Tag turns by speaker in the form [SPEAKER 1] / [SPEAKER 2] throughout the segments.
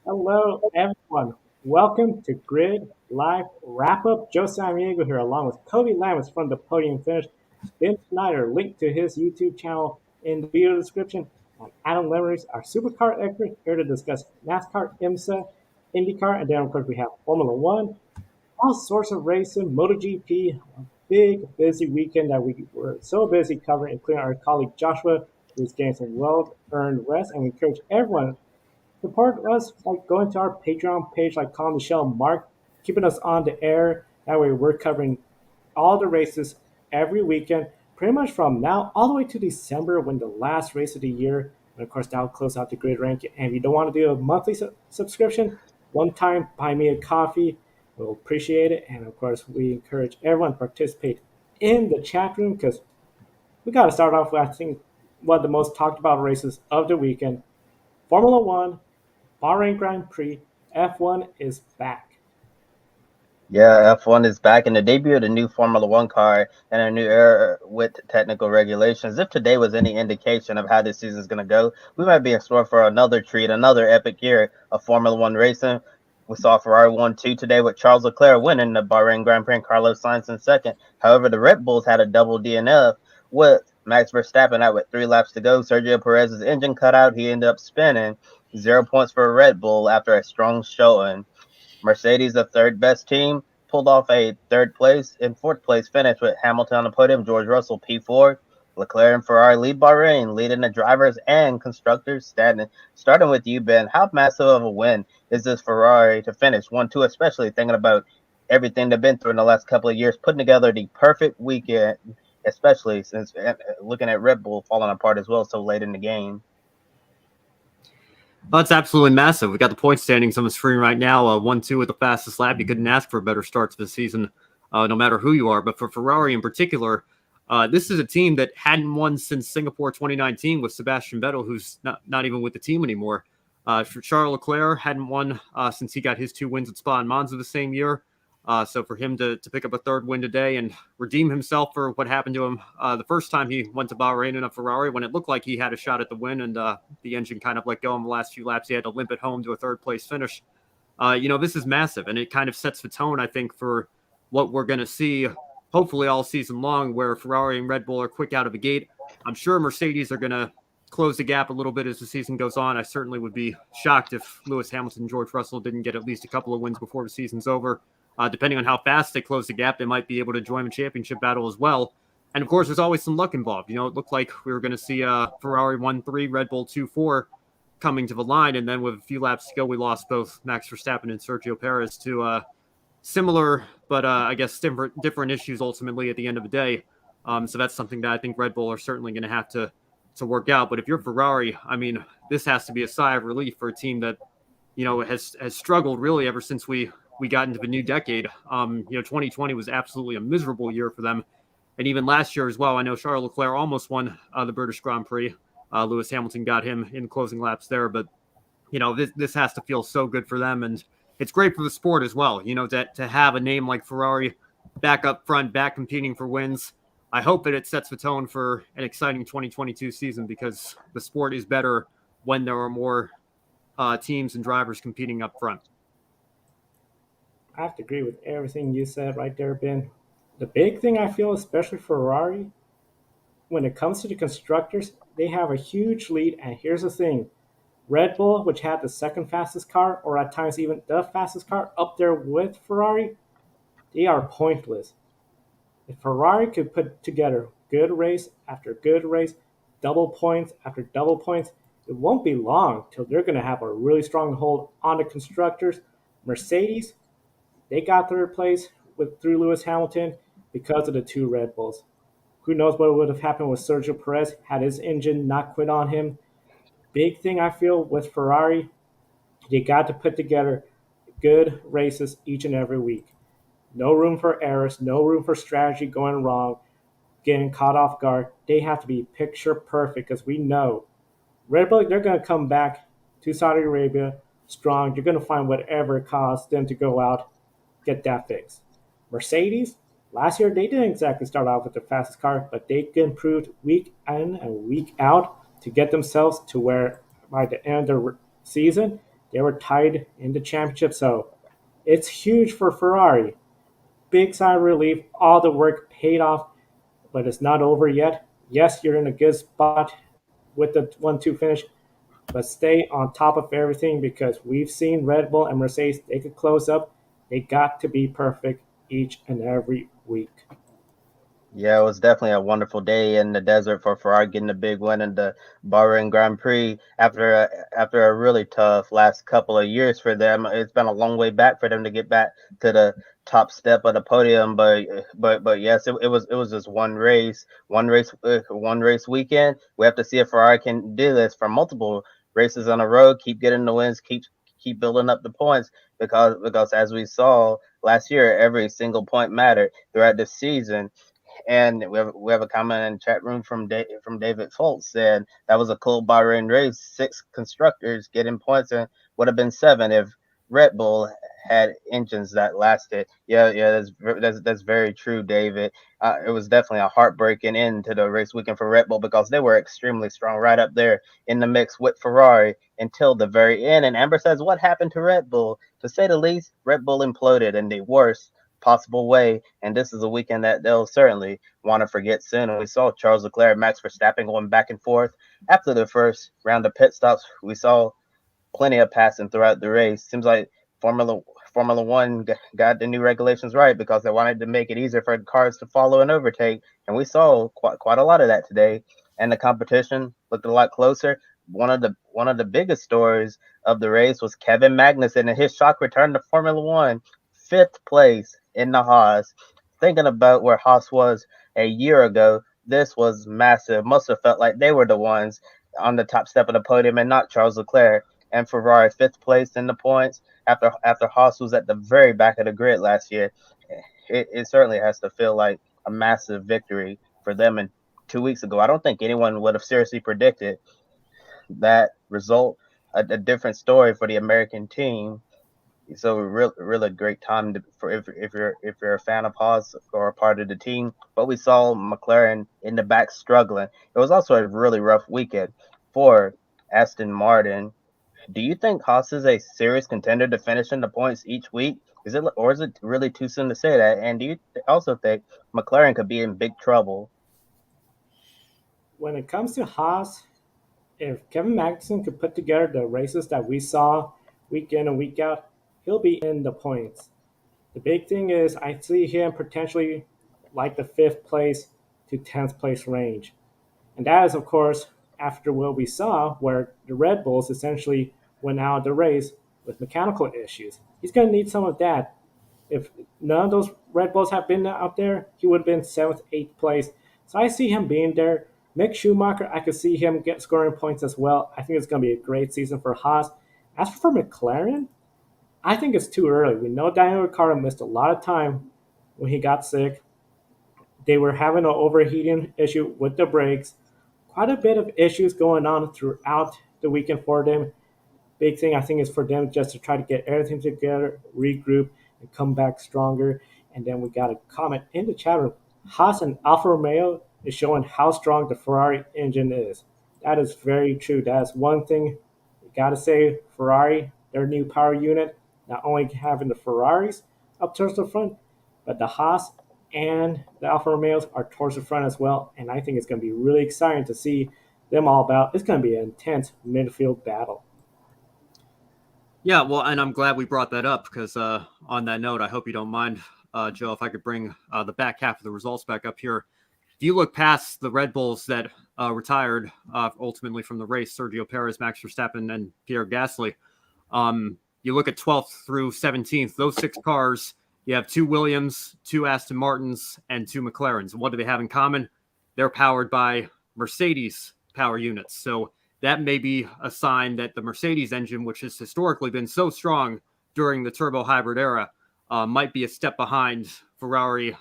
[SPEAKER 1] Hello, everyone. Welcome to Grid Live Wrap Up. Joe Samaniego here, along with Cody Lamas from the Podium Finish, Ben Schneider, linked to his YouTube channel in the video description, and Adam Lemery, our supercar expert, here to discuss NASCAR, IMSA, IndyCar, and then, of course, we have Formula One, all sorts of racing, MotoGP, a big, busy weekend that we were so busy covering, including our colleague Joshua, who's getting some well earned rest, and we encourage everyone support us like going to our Patreon page, like Colin Michelle Mark, keeping us on the air. That way, we're covering all the races every weekend, pretty much from now all the way to December when the last race of the year. And of course, that'll close out the grid ranking. And if you don't want to do a monthly subscription, one time, buy me a coffee. We'll appreciate it. And of course, we encourage everyone to participate in the chat room because we got to start off with, I think, one of the most talked about races of the weekend Formula One, Bahrain Grand Prix, F1 is back.
[SPEAKER 2] Yeah, F1 is back, and the debut of the new Formula One car and a new era with technical regulations. If today was any indication of how this season is going to go, we might be in store for another treat, another epic year of Formula One racing. We saw Ferrari 1-2 today with Charles Leclerc winning the Bahrain Grand Prix and Carlos Sainz in second. However, the Red Bulls had a double DNF with Max Verstappen out with 3 laps to go. Sergio Perez's engine cut out. He ended up spinning. 0 points for Red Bull after a strong showing. Mercedes, the third best team, pulled off a third place and fourth place finish with Hamilton on the podium, George Russell P4. Leclerc and Ferrari lead Bahrain, leading the drivers and constructors standing. Starting with you, Ben, how massive of a win is this Ferrari to finish 1-2, especially thinking about everything they've been through in the last couple of years, putting together the perfect weekend, especially since looking at Red Bull falling apart as well so late in the game.
[SPEAKER 3] Oh, it's absolutely massive. We got the point standings on the screen right now. 1-2 with the fastest lap. You couldn't ask for a better start to the season, no matter who you are. But for Ferrari in particular, this is a team that hadn't won since Singapore 2019 with Sebastian Vettel, who's not even with the team anymore. For Charles Leclerc, hadn't won since he got his 2 wins at Spa and Monza the same year. So for him to pick up a third win today and redeem himself for what happened to him the first time he went to Bahrain in a Ferrari when it looked like he had a shot at the win and the engine kind of let go in the last few laps. He had to limp it home to a third place finish. This is massive, and it kind of sets the tone, I think, for what we're going to see hopefully all season long, where Ferrari and Red Bull are quick out of the gate. I'm sure Mercedes are going to close the gap a little bit as the season goes on. I certainly would be shocked if Lewis Hamilton and George Russell didn't get at least a couple of wins before the season's over. Depending on how fast they close the gap, they might be able to join the championship battle as well. And of course, there's always some luck involved. It looked like we were going to see Ferrari 1-3, Red Bull 2-4 coming to the line. And then with a few laps to go, we lost both Max Verstappen and Sergio Perez to similar, but I guess different issues ultimately at the end of the day. So that's something that I think Red Bull are certainly going to have to work out. But if you're Ferrari, I mean, this has to be a sigh of relief for a team that, has struggled really ever since we got into the new decade. 2020 was absolutely a miserable year for them. And even last year as well, I know Charles Leclerc almost won the British Grand Prix. Lewis Hamilton got him in closing laps there. But, this has to feel so good for them. And it's great for the sport as well, to have a name like Ferrari back up front, back competing for wins. I hope that it sets the tone for an exciting 2022 season because the sport is better when there are more teams and drivers competing up front.
[SPEAKER 1] I have to agree with everything you said right there, Ben. The big thing I feel, especially Ferrari, when it comes to the constructors, they have a huge lead. And here's the thing Red Bull, which had the second fastest car, or at times even the fastest car, up there with Ferrari, they are pointless. If Ferrari could put together good race after good race, double points after double points, it won't be long till they're going to have a really strong hold on the constructors. Mercedes, they got third place through Lewis Hamilton because of the 2 Red Bulls. Who knows what would have happened with Sergio Perez had his engine not quit on him. Big thing I feel with Ferrari, they got to put together good races each and every week. No room for errors, no room for strategy going wrong, getting caught off guard. They have to be picture perfect because we know Red Bull, they're going to come back to Saudi Arabia strong. You're going to find whatever it costs them to go out, get that fixed. Mercedes, last year they didn't exactly start off with the fastest car, but they improved week in and week out to get themselves to where by the end of the season, They were tied in the championship, so it's huge for Ferrari. Big sigh of relief. All the work paid off, but it's not over yet. Yes, you're in a good spot with the 1-2 finish, but stay on top of everything because we've seen Red Bull and Mercedes, they could close up. They got to be perfect each and every week.
[SPEAKER 2] Yeah, it was definitely a wonderful day in the desert for Ferrari getting a big win in the Bahrain Grand Prix after a really tough last couple of years for them. It's been a long way back for them to get back to the top step of the podium, but yes, it was just one race weekend. We have to see if Ferrari can do this for multiple races on a road, keep getting the wins, keep building up the points because as we saw last year, every single point mattered throughout the season. And we have a comment in the chat room from David Foltz said that was a cool Bahrain race. 6 constructors getting points and would have been 7 if Red Bull had engines that lasted. Yeah, that's very true, David. It was definitely a heartbreaking end to the race weekend for Red Bull because they were extremely strong right up there in the mix with Ferrari until the very end. And Amber says, what happened to Red Bull? To say the least, Red Bull imploded in the worst possible way, and this is a weekend that they'll certainly want to forget soon. And we saw Charles Leclerc and Max Verstappen going back and forth after the first round of pit stops. We saw plenty of passing throughout the race. Seems like Formula Formula One got the new regulations right because they wanted to make it easier for cars to follow and overtake, and we saw quite a lot of that today. And the competition looked a lot closer. One of the biggest stories of the race was Kevin Magnussen and his shock return to Formula One, 5th place in the Haas. Thinking about where Haas was a year ago, this was massive. Must have felt like they were the ones on the top step of the podium and not Charles Leclerc. And Ferrari 5th place in the points after Haas was at the very back of the grid last year. It certainly has to feel like a massive victory for them. And 2 weeks ago, I don't think anyone would have seriously predicted that result. A different story for the American team. So really great time for if you're a fan of Haas or a part of the team. But we saw McLaren in the back struggling. It was also a really rough weekend for Aston Martin. Do you think Haas is a serious contender to finish in the points each week? Is it really too soon to say that? And do you also think McLaren could be in big trouble?
[SPEAKER 1] When it comes to Haas, if Kevin Magnussen could put together the races that we saw week in and week out, he'll be in the points. The big thing is I see him potentially like the 5th place to 10th place range. And that is, of course, after what we saw, where the Red Bulls essentially went out of the race with mechanical issues. He's going to need some of that. If none of those Red Bulls have been out there, he would have been 7th, 8th place. So I see him being there. Mick Schumacher, I could see him scoring points as well. I think it's going to be a great season for Haas. As for McLaren, I think it's too early. We know Daniel Ricciardo missed a lot of time when he got sick. They were having an overheating issue with the brakes. Quite a bit of issues going on throughout the weekend for them. Big thing I think is for them just to try to get everything together, regroup, and come back stronger. And then we got a comment in the chat room. Haas and Alfa Romeo is showing how strong the Ferrari engine is. That is very true. That is one thing you got to say. Ferrari, their new power unit, not only having the Ferraris up towards the front, but the Haas and the Alfa Romeos are towards the front as well. And I think it's going to be really exciting to see them all about. It's going to be an intense midfield battle.
[SPEAKER 3] Yeah, well, and I'm glad we brought that up because on that note, I hope you don't mind, Joe, if I could bring the back half of the results back up here. If you look past the Red Bulls that retired ultimately from the race, Sergio Perez, Max Verstappen, and Pierre Gasly, you look at 12th through 17th, those 6 cars, you have 2 Williams, 2 Aston Martins, and 2 McLarens. What do they have in common? They're powered by Mercedes power units. So that may be a sign that the Mercedes engine, which has historically been so strong during the turbo hybrid era, might be a step behind Ferrari,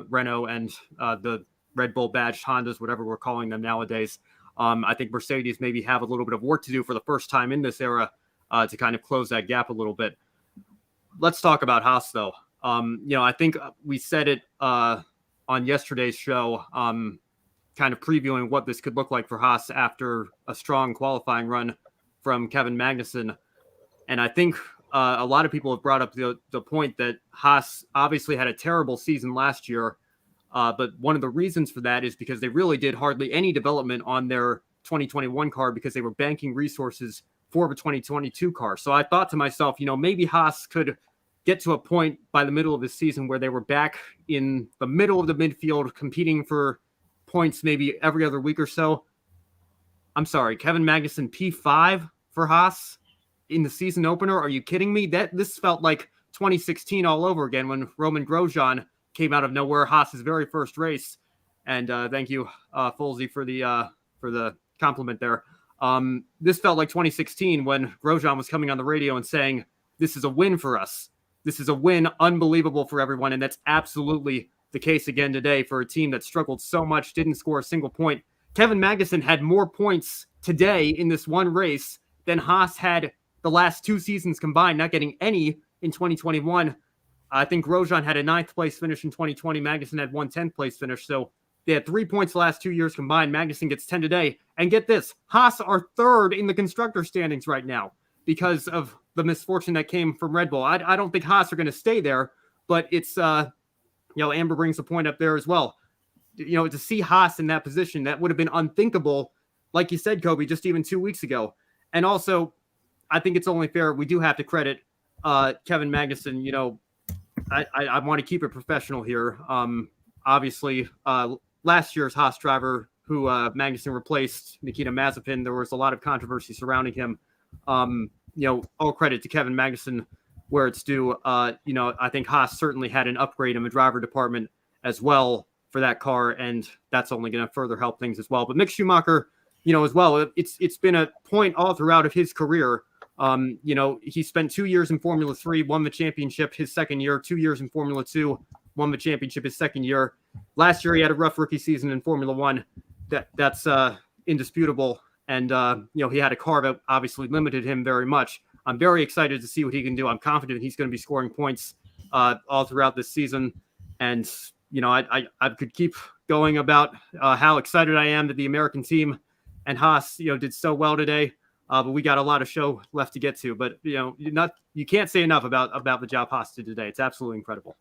[SPEAKER 3] Renault, and the Red Bull badged Hondas, whatever we're calling them nowadays. I think Mercedes maybe have a little bit of work to do for the first time in this era to kind of close that gap a little bit. Let's talk about Haas, though. I think we said it on yesterday's show, kind of previewing what this could look like for Haas after a strong qualifying run from Kevin Magnussen. And I think a lot of people have brought up the point that Haas obviously had a terrible season last year. But one of the reasons for that is because they really did hardly any development on their 2021 car because they were banking resources for the 2022 car. So I thought to myself, maybe Haas could get to a point by the middle of the season where they were back in the middle of the midfield competing for points maybe every other week or so. I'm sorry, Kevin Magnussen P5 for Haas in the season opener. Are you kidding me? This felt like 2016 all over again when Roman Grosjean came out of nowhere, Haas's very first race. And thank you, Folsey, for the compliment there. This felt like 2016 when Grosjean was coming on the radio and saying, "This is a win for us. This is a win, unbelievable for everyone." And that's absolutely the case again today for a team that struggled so much, didn't score a single point. Kevin Magnussen had more points today in this one race than Haas had the last 2 seasons combined, not getting any in 2021. I think Grosjean had a 9th place finish in 2020. Magnussen had 1 10th place finish. So they had 3 points the last 2 years combined. Magnussen gets 10 today. And get this, Haas are 3rd in the constructor standings right now because of the misfortune that came from Red Bull. I don't think Haas are going to stay there, but it's, Amber brings a point up there as well. To see Haas in that position, that would have been unthinkable, like you said, Kobe, just even 2 weeks ago. And also, I think it's only fair. We do have to credit Kevin Magnussen. I want to keep it professional here. Obviously, last year's Haas driver who Magnussen replaced, Nikita Mazepin, there was a lot of controversy surrounding him. All credit to Kevin Magnussen where it's due. I think Haas certainly had an upgrade in the driver department as well for that car, and that's only going to further help things as well. But Mick Schumacher, as well, it's been a point all throughout of his career. He spent 2 years in Formula 3, won the championship his second year, 2 years in Formula 2, won the championship his second year. Last year, he had a rough rookie season in Formula 1. That's indisputable. And, he had a car that obviously limited him very much. I'm very excited to see what he can do. I'm confident he's going to be scoring points all throughout this season. And, I could keep going about how excited I am that the American team and Haas, did so well today. But we got a lot of show left to get to. But, you can't say enough about the job Haas did today. It's absolutely incredible.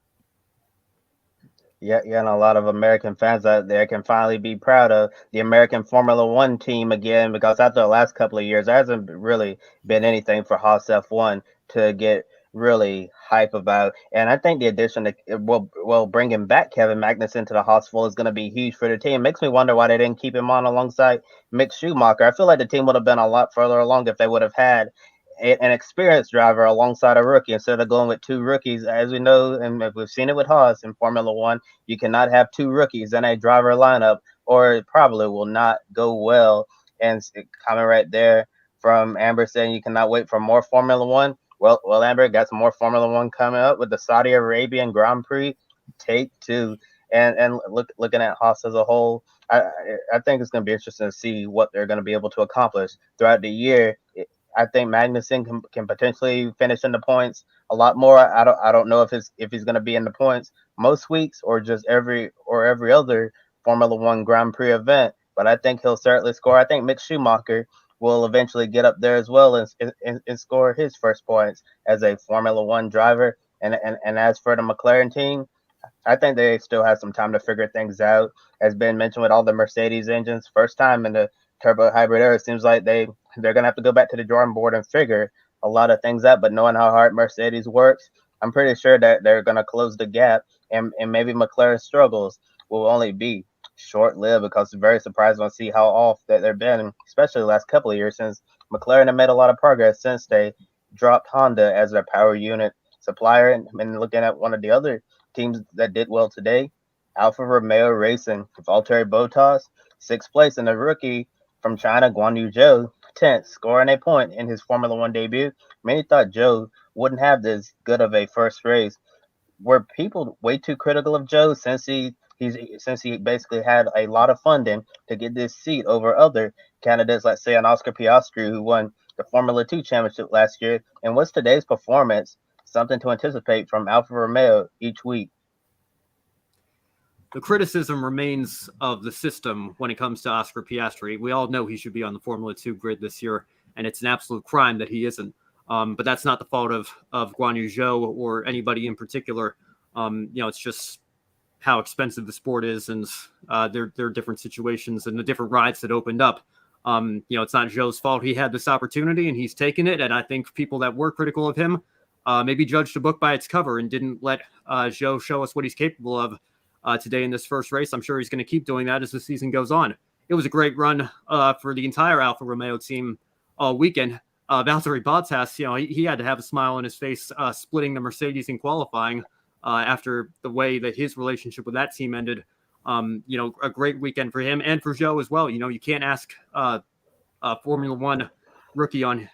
[SPEAKER 2] Yeah, and a lot of American fans out there can finally be proud of the American Formula One team again, because after the last couple of years, there hasn't really been anything for Haas F1 to get really hype about. And I think the addition will bringing back Kevin Magnussen to the Haas fold is going to be huge for the team. Makes me wonder why they didn't keep him on alongside Mick Schumacher. I feel like the team would have been a lot further along if they would have had an experienced driver alongside a rookie instead of going with 2 rookies. As we know, and we've seen it with Haas in Formula One, you cannot have 2 rookies in a driver lineup, or it probably will not go well. And coming right there from Amber saying you cannot wait for more Formula One. Well, Amber, got some more Formula One coming up with the Saudi Arabian Grand Prix, take 2. And looking at Haas as a whole, I think it's going to be interesting to see what they're going to be able to accomplish throughout the year. I think Magnussen can potentially finish in the points a lot more. I don't know if he's going to be in the points most weeks or just every other Formula One Grand Prix event, but I think he'll certainly score. I think Mick Schumacher will eventually get up there as well and score his first points as a Formula One driver. And as for the McLaren team, I think they still have some time to figure things out. As Ben mentioned, with all the Mercedes engines, first time in the turbo hybrid era, it seems like they're going to have to go back to the drawing board and figure a lot of things out. But knowing how hard Mercedes works, I'm pretty sure that they're going to close the gap, and maybe McLaren's struggles will only be short-lived, because it's very surprising to see how off that they've been, especially the last couple of years, since McLaren have made a lot of progress since they dropped Honda as their power unit supplier. And looking at one of the other teams that did well today, Alfa Romeo Racing, Valtteri Bottas, 6th place, and the rookie from China, Guan Yu Zhou, 10th, scoring a point in his Formula One debut. Many thought Zhou wouldn't have this good of a first race. Were people way too critical of Zhou since he basically had a lot of funding to get this seat over other candidates, like say an Oscar Piastri, who won the Formula 2 championship last year? And what's today's performance something to anticipate from Alfa Romeo each week?
[SPEAKER 3] The criticism remains of the system when it comes to Oscar Piastri. We all know he should be on the Formula 2 grid this year, and it's an absolute crime that he isn't. But that's not the fault of Guan Yu Zhou or anybody in particular. It's just how expensive the sport is, and there are different situations and the different rides that opened up. It's not Zhou's fault. He had this opportunity and he's taken it. And I think people that were critical of him maybe judged the book by its cover and didn't let Zhou show us what he's capable of today in this first race. I'm sure he's going to keep doing that as the season goes on. It was a great run for the entire Alfa Romeo team all weekend. Valtteri Bottas, he had to have a smile on his face splitting the Mercedes in qualifying after the way that his relationship with that team ended. A great weekend for him and for Zhou as well. You can't ask a Formula One rookie on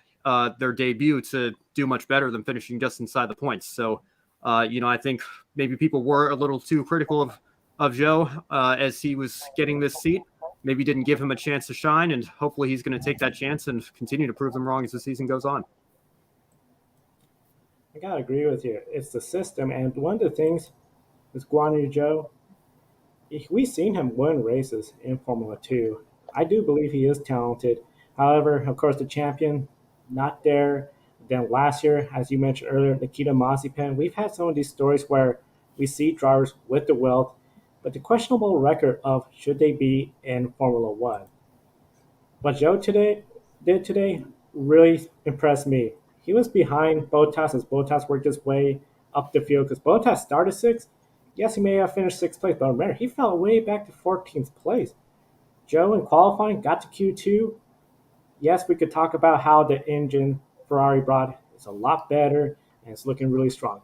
[SPEAKER 3] their debut to do much better than finishing just inside the points. So, I think maybe people were a little too critical of Zhou as he was getting this seat. Maybe didn't give him a chance to shine, and hopefully he's going to take that chance and continue to prove them wrong as the season goes on.
[SPEAKER 1] I gotta agree with you. It's the system, and one of the things with Guan Yu Zhou, we've seen him win races in Formula 2. I do believe he is talented. However, of course, the champion, not there. Then last year, as you mentioned earlier, Nikita Mazepin, we've had some of these stories where we see drivers with the wealth, but the questionable record of should they be in Formula 1. What Zhou did today really impressed me. He was behind Bottas as Bottas worked his way up the field because Bottas started sixth. Yes, he may have finished sixth place, but remember, he fell way back to 14th place. Zhou in qualifying got to Q2. Yes, we could talk about how the engine Ferrari brought is a lot better and it's looking really strong.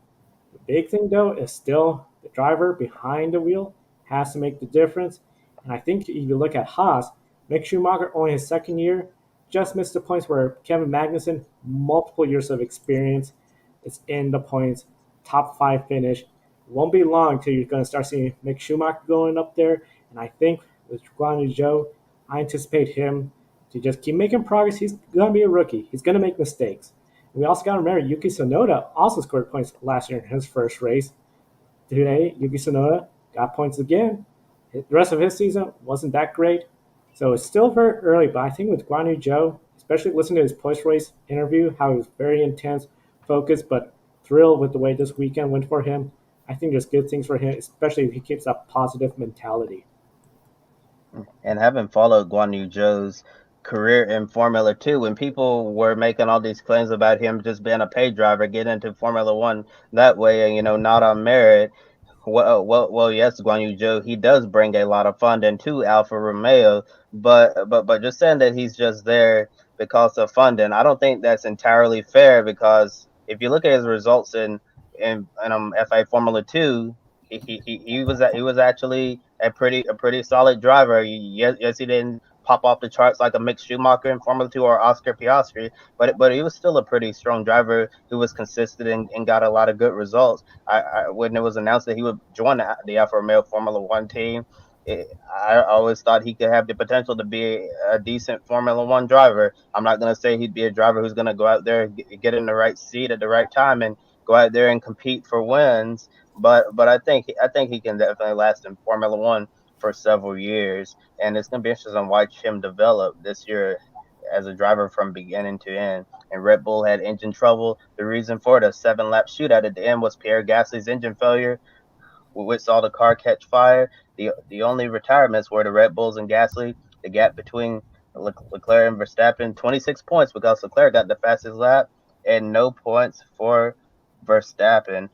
[SPEAKER 1] The big thing, though, is still the driver behind the wheel has to make the difference. And I think if you look at Haas, Mick Schumacher, only his second year, just missed the points where Kevin Magnussen, multiple years of experience, is in the points, top 5 finish. It won't be long until you're going to start seeing Mick Schumacher going up there. And I think with Guan Yu Zhou, I anticipate him to just keep making progress. He's going to be a rookie. He's going to make mistakes. And we also got to remember Yuki Tsunoda also scored points last year in his first race. Today, Yuki Tsunoda got points again. The rest of his season wasn't that great. So it's still very early, but I think with Guan Yu Zhou, especially listening to his post-race interview, how he was very intense, focused, but thrilled with the way this weekend went for him, I think there's good things for him, especially if he keeps that positive mentality.
[SPEAKER 2] And having followed Guan Yu Zhou's career in Formula 2, when people were making all these claims about him just being a paid driver, getting into Formula 1 that way, and, not on merit, well, yes, Guan Yu Zhou, he does bring a lot of funding to Alfa Romeo, but just saying that he's just there because of funding, I don't think that's entirely fair, because if you look at his results in FA Formula 2, he was actually a pretty solid driver. Yes, he didn't pop off the charts like a Mick Schumacher in Formula 2 or Oscar Piastri, but he was still a pretty strong driver who was consistent and got a lot of good results. When it was announced that he would join the Alfa Romeo Formula 1 team, I always thought he could have the potential to be a decent Formula 1 driver. I'm not going to say he'd be a driver who's going to go out there, get in the right seat at the right time, and go out there and compete for wins. But I think he can definitely last in Formula 1 for several years, and it's going to be interesting to watch him develop this year as a driver from beginning to end. And Red Bull had engine trouble. The reason for the 7-lap shootout at the end was Pierre Gasly's engine failure, which saw the car catch fire. The only retirements were the Red Bulls and Gasly. The gap between Leclerc and Verstappen, 26 points, because Leclerc got the fastest lap, and no points for Verstappen.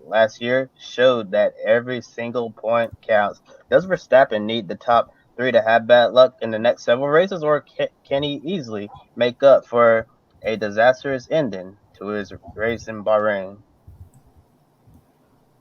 [SPEAKER 2] Last year showed that every single point counts. Does Verstappen need the top 3 to have bad luck in the next several races, or can he easily make up for a disastrous ending to his race in Bahrain?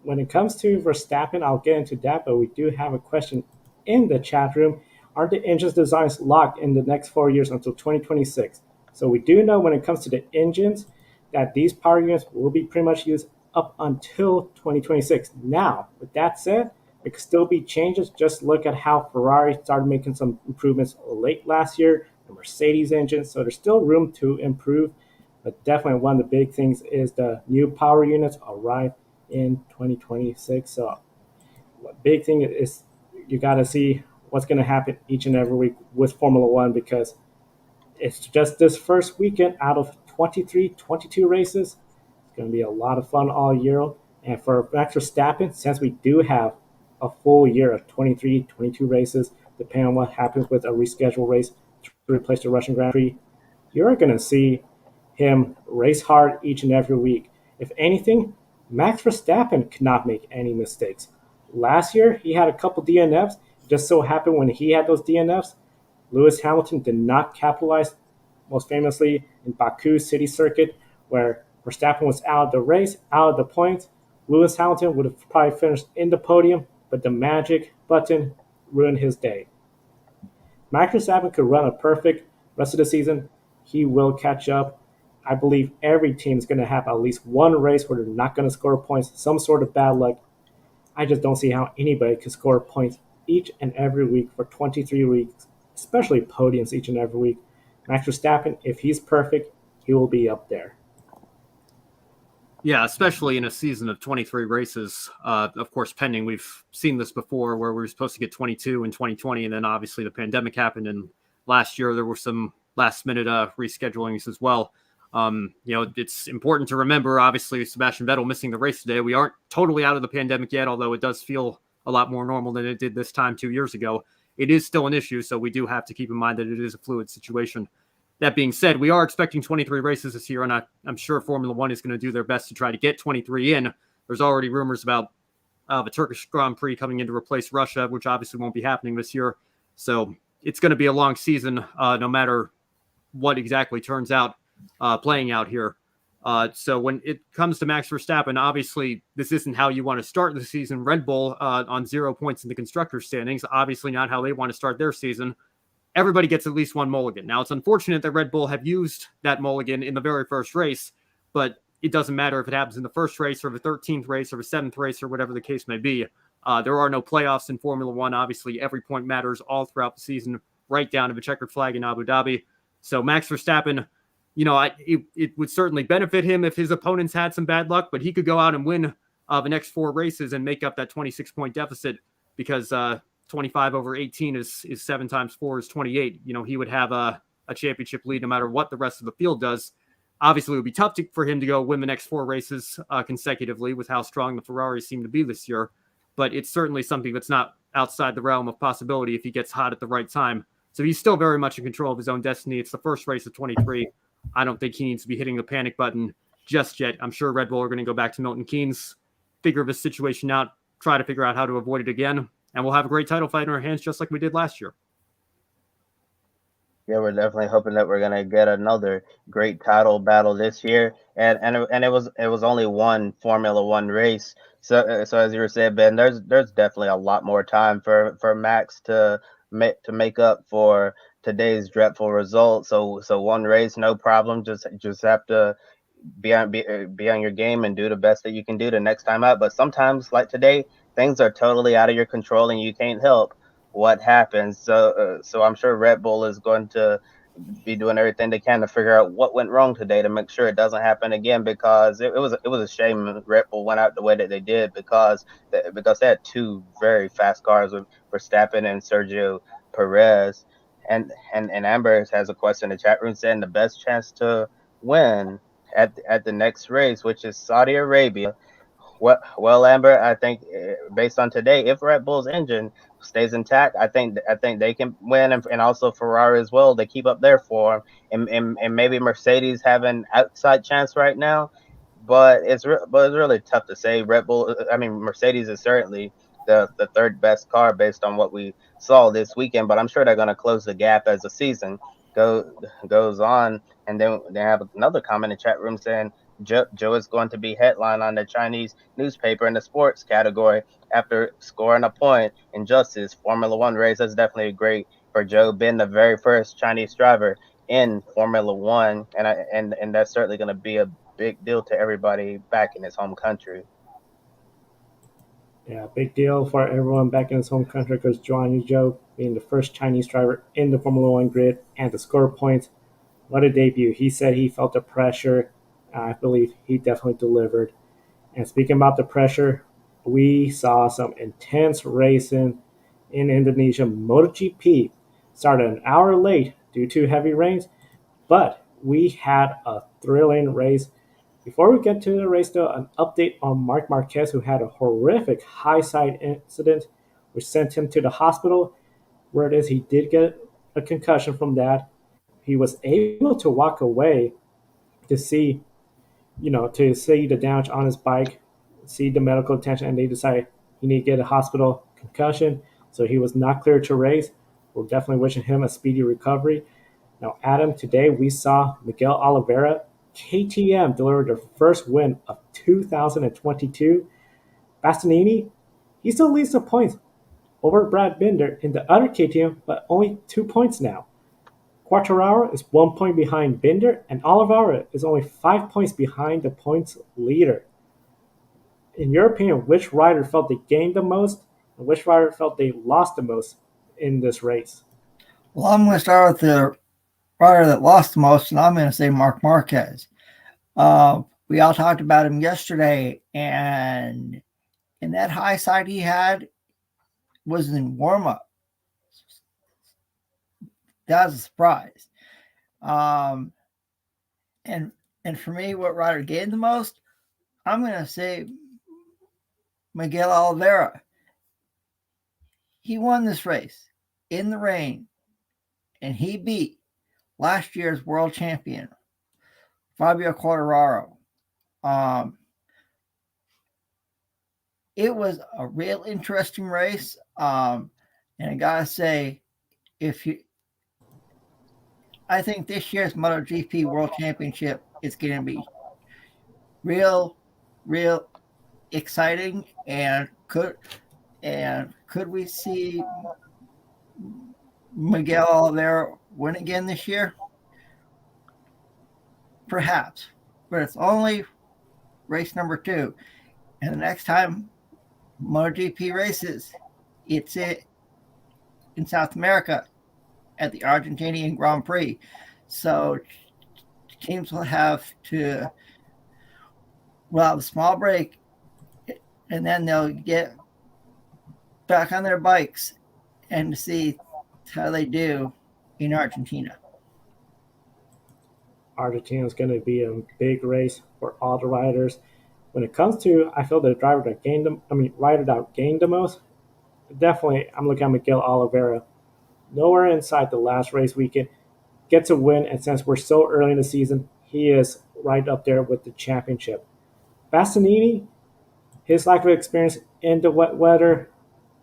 [SPEAKER 1] When it comes to Verstappen, I'll get into that, but we do have a question in the chat room. Are the engines designs locked in the next 4 years until 2026? So we do know when it comes to the engines that these power units will be pretty much used up until 2026. Now, with that said, there could still be changes. Just look at how Ferrari started making some improvements late last year, the Mercedes engine, so there's still room to improve. But definitely one of the big things is the new power units arrive in 2026. So the big thing is you got to see what's going to happen each and every week with Formula One, because it's just this first weekend out of 23, 22 races. It's going to be a lot of fun all year. And for Max Verstappen, since we do have a full year of 23, 22 races, depending on what happens with a rescheduled race to replace the Russian Grand Prix, you're going to see him race hard each and every week. If anything, Max Verstappen could not make any mistakes. Last year, he had a couple DNFs. It just so happened when he had those DNFs, Lewis Hamilton did not capitalize, most famously in Baku City Circuit, where Verstappen was out of the race, out of the points. Lewis Hamilton would have probably finished in the podium, but the magic button ruined his day. Max Verstappen could run a perfect rest of the season. He will catch up. I believe every team is going to have at least one race where they're not going to score points, some sort of bad luck. I just don't see how anybody could score points each and every week for 23 weeks, especially podiums each and every week. Max Verstappen, if he's perfect, he will be up there.
[SPEAKER 3] Yeah, especially in a season of 23 races. Of course, pending, we've seen this before where we were supposed to get 22 in 2020, and then obviously the pandemic happened, and last year there were some last-minute reschedulings as well. It's important to remember, obviously, Sebastian Vettel missing the race today. We aren't totally out of the pandemic yet, although it does feel a lot more normal than it did this time 2 years ago. It is still an issue, so we do have to keep in mind that it is a fluid situation. That being said, we are expecting 23 races this year, and I'm sure Formula One is going to do their best to try to get 23 in. There's already rumors about the Turkish Grand Prix coming in to replace Russia, which obviously won't be happening this year. So it's going to be a long season, no matter what exactly turns out playing out here. So when it comes to Max Verstappen, obviously this isn't how you want to start the season. Red Bull on 0 points in the constructors' standings, obviously not how they want to start their season. Everybody gets at least one mulligan. Now, it's unfortunate that Red Bull have used that mulligan in the very first race, but it doesn't matter if it happens in the first race or the 13th race or the 7th race or whatever the case may be. There are no playoffs in Formula One. Obviously, every point matters all throughout the season, right down to the checkered flag in Abu Dhabi. So Max Verstappen, it would certainly benefit him if his opponents had some bad luck, but he could go out and win the next 4 races and make up that 26-point deficit because 25 over 18 is 7 times 4 is 28. He would have a championship lead no matter what the rest of the field does. Obviously, it would be tough for him to go win the next 4 races consecutively with how strong the Ferraris seem to be this year. But it's certainly something that's not outside the realm of possibility if he gets hot at the right time. So he's still very much in control of his own destiny. It's the first race of 23. I don't think he needs to be hitting the panic button just yet. I'm sure Red Bull are going to go back to Milton Keynes, figure this situation out, try to figure out how to avoid it again. And we'll have a great title fight in our hands just like we did last year.
[SPEAKER 2] Yeah, we're definitely hoping that we're gonna get another great title battle this year, and it was only one Formula One race. So as you were saying, Ben, there's definitely a lot more time for Max to make up for today's dreadful result. So one race, no problem. Just have to be on your game and do the best that you can do the next time out. But sometimes, like today, things are totally out of your control and you can't help what happens. So I'm sure Red Bull is going to be doing everything they can to figure out what went wrong today to make sure it doesn't happen again, because it was a shame Red Bull went out the way that they did, because they had 2 very fast cars with Verstappen and Sergio Perez. And Amber has a question in the chat room saying the best chance to win at the next race, which is Saudi Arabia. Well, Amber, I think based on today, if Red Bull's engine stays intact, I think they can win, and also Ferrari as well. They keep up their form, and maybe Mercedes have an outside chance right now, but it's really tough to say. Mercedes is certainly the 3rd best car based on what we saw this weekend, but I'm sure they're going to close the gap as the season goes on. And then they have another comment in the chat room saying Joe is going to be headline on the Chinese newspaper in the sports category after scoring a point in Justice Formula One race. That's definitely great for Joe, being the very first Chinese driver in Formula One, and that's certainly going to be a big deal to everybody back in his home country.
[SPEAKER 1] Yeah, big deal for everyone back in his home country because Zhou being the first Chinese driver in the Formula One grid and to score points. What a debut. He said he felt the pressure. I believe he definitely delivered. And speaking about the pressure, we saw some intense racing in Indonesia. MotoGP started an hour late due to heavy rains, but We had a thrilling race. Before we get to the race, though, an update on Mark Marquez, who had a horrific high side incident, which sent him to the hospital. Where it is, he did get a concussion from that. He was able to walk away to see, to see the damage on his bike, see the medical attention, and they decided he need to get a hospital concussion. So he was not cleared to race. We're definitely wishing him a speedy recovery. Now, Adam, today we saw Miguel Olivera, KTM, deliver their first win of 2022. Bastianini, he still leads the points over Brad Binder in the other KTM, but only 2 points now. Quartararo is 1 point behind Binder, and Oliveira is only 5 points behind the points leader. In your opinion, which rider felt they gained the most, and which rider felt they lost the most in this race?
[SPEAKER 4] Well, I'm going to start with the rider that lost the most, and I'm going to say Marc Marquez. We all talked about him yesterday, and in that high side he had was in warm-up. That was a surprise. And for me, what rider gained the most, I'm going to say Miguel Oliveira. He won this race in the rain, and he beat last year's world champion, Fabio Quartararo. It was a real interesting race. And I got to say, I think this year's MotoGP World Championship is going to be real exciting. And could we see Miguel Oliveira win again this year? Perhaps, but it's only race number 2, and the next time MotoGP races, it's in South America at the Argentinian Grand Prix. So teams will have to have a small break, and then they'll get back on their bikes and see how they do in Argentina.
[SPEAKER 1] Argentina is going to be a big race for all the riders. When it comes to, I feel the rider that gained the most, definitely I'm looking at Miguel Oliveira. Nowhere inside the last race weekend, gets a win, and since we're so early in the season, he is right up there with the championship. Bastianini, his lack of experience in the wet weather,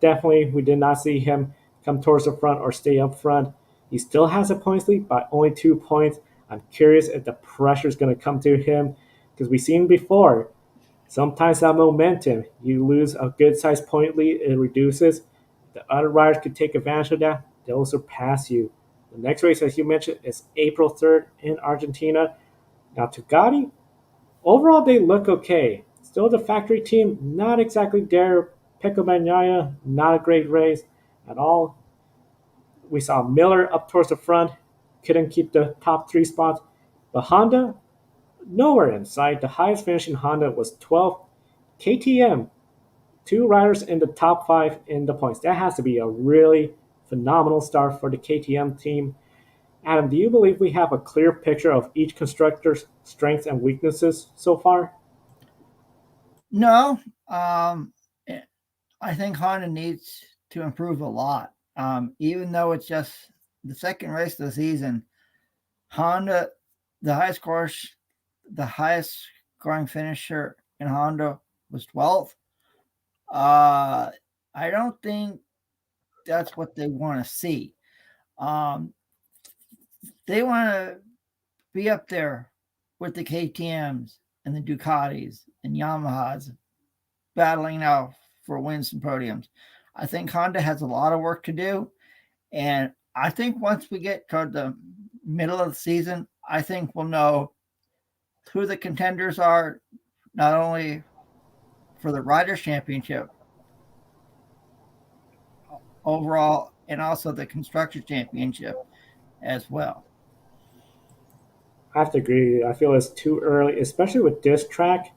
[SPEAKER 1] definitely we did not see him come towards the front or stay up front. He still has a points lead by only 2 points. I'm curious if the pressure is going to come to him, because we've seen before, sometimes that momentum, you lose a good-sized point lead, it reduces. The other riders could take advantage of that. They'll surpass you. The next race, as you mentioned, is April 3rd in Argentina. Now, Tugati, overall, they look okay. Still the factory team, not exactly there. Pecco Bagnaia, not a great race at all. We saw Miller up towards the front, couldn't keep the top 3 spots. But Honda, nowhere in sight. The highest finishing Honda was 12th. KTM, 2 riders in the top 5 in the points. That has to be a really phenomenal start for the KTM team. Adam, do you believe we have a clear picture of each constructor's strengths and weaknesses so far?
[SPEAKER 4] No. I think Honda needs to improve a lot. Even though it's just the second race of the season, Honda, the highest scoring finisher in Honda was 12th. I don't think that's what they want to see. They want to be up there with the KTMs and the Ducatis and Yamahas battling now for wins and podiums. I think Honda has a lot of work to do. And I think once we get toward the middle of the season, I think we'll know who the contenders are, not only for the Riders' Championship overall, and also the Constructors' Championship as well.
[SPEAKER 1] I have to agree. I feel it's too early, especially with this track.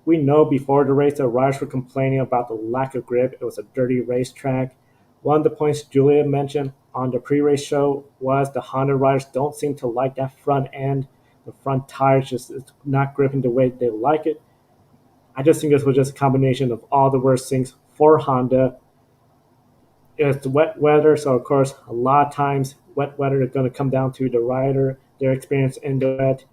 [SPEAKER 1] We know before the race the riders were complaining about the lack of grip. It was a dirty racetrack. One of the points Julia mentioned on the pre-race show was the Honda riders don't seem to like that front end. The front tires just it's not gripping the way they like it. I just think this was just a combination of all the worst things for Honda. It's wet weather, so of course, a lot of times wet weather is going to come down to the rider, their experience in the wet.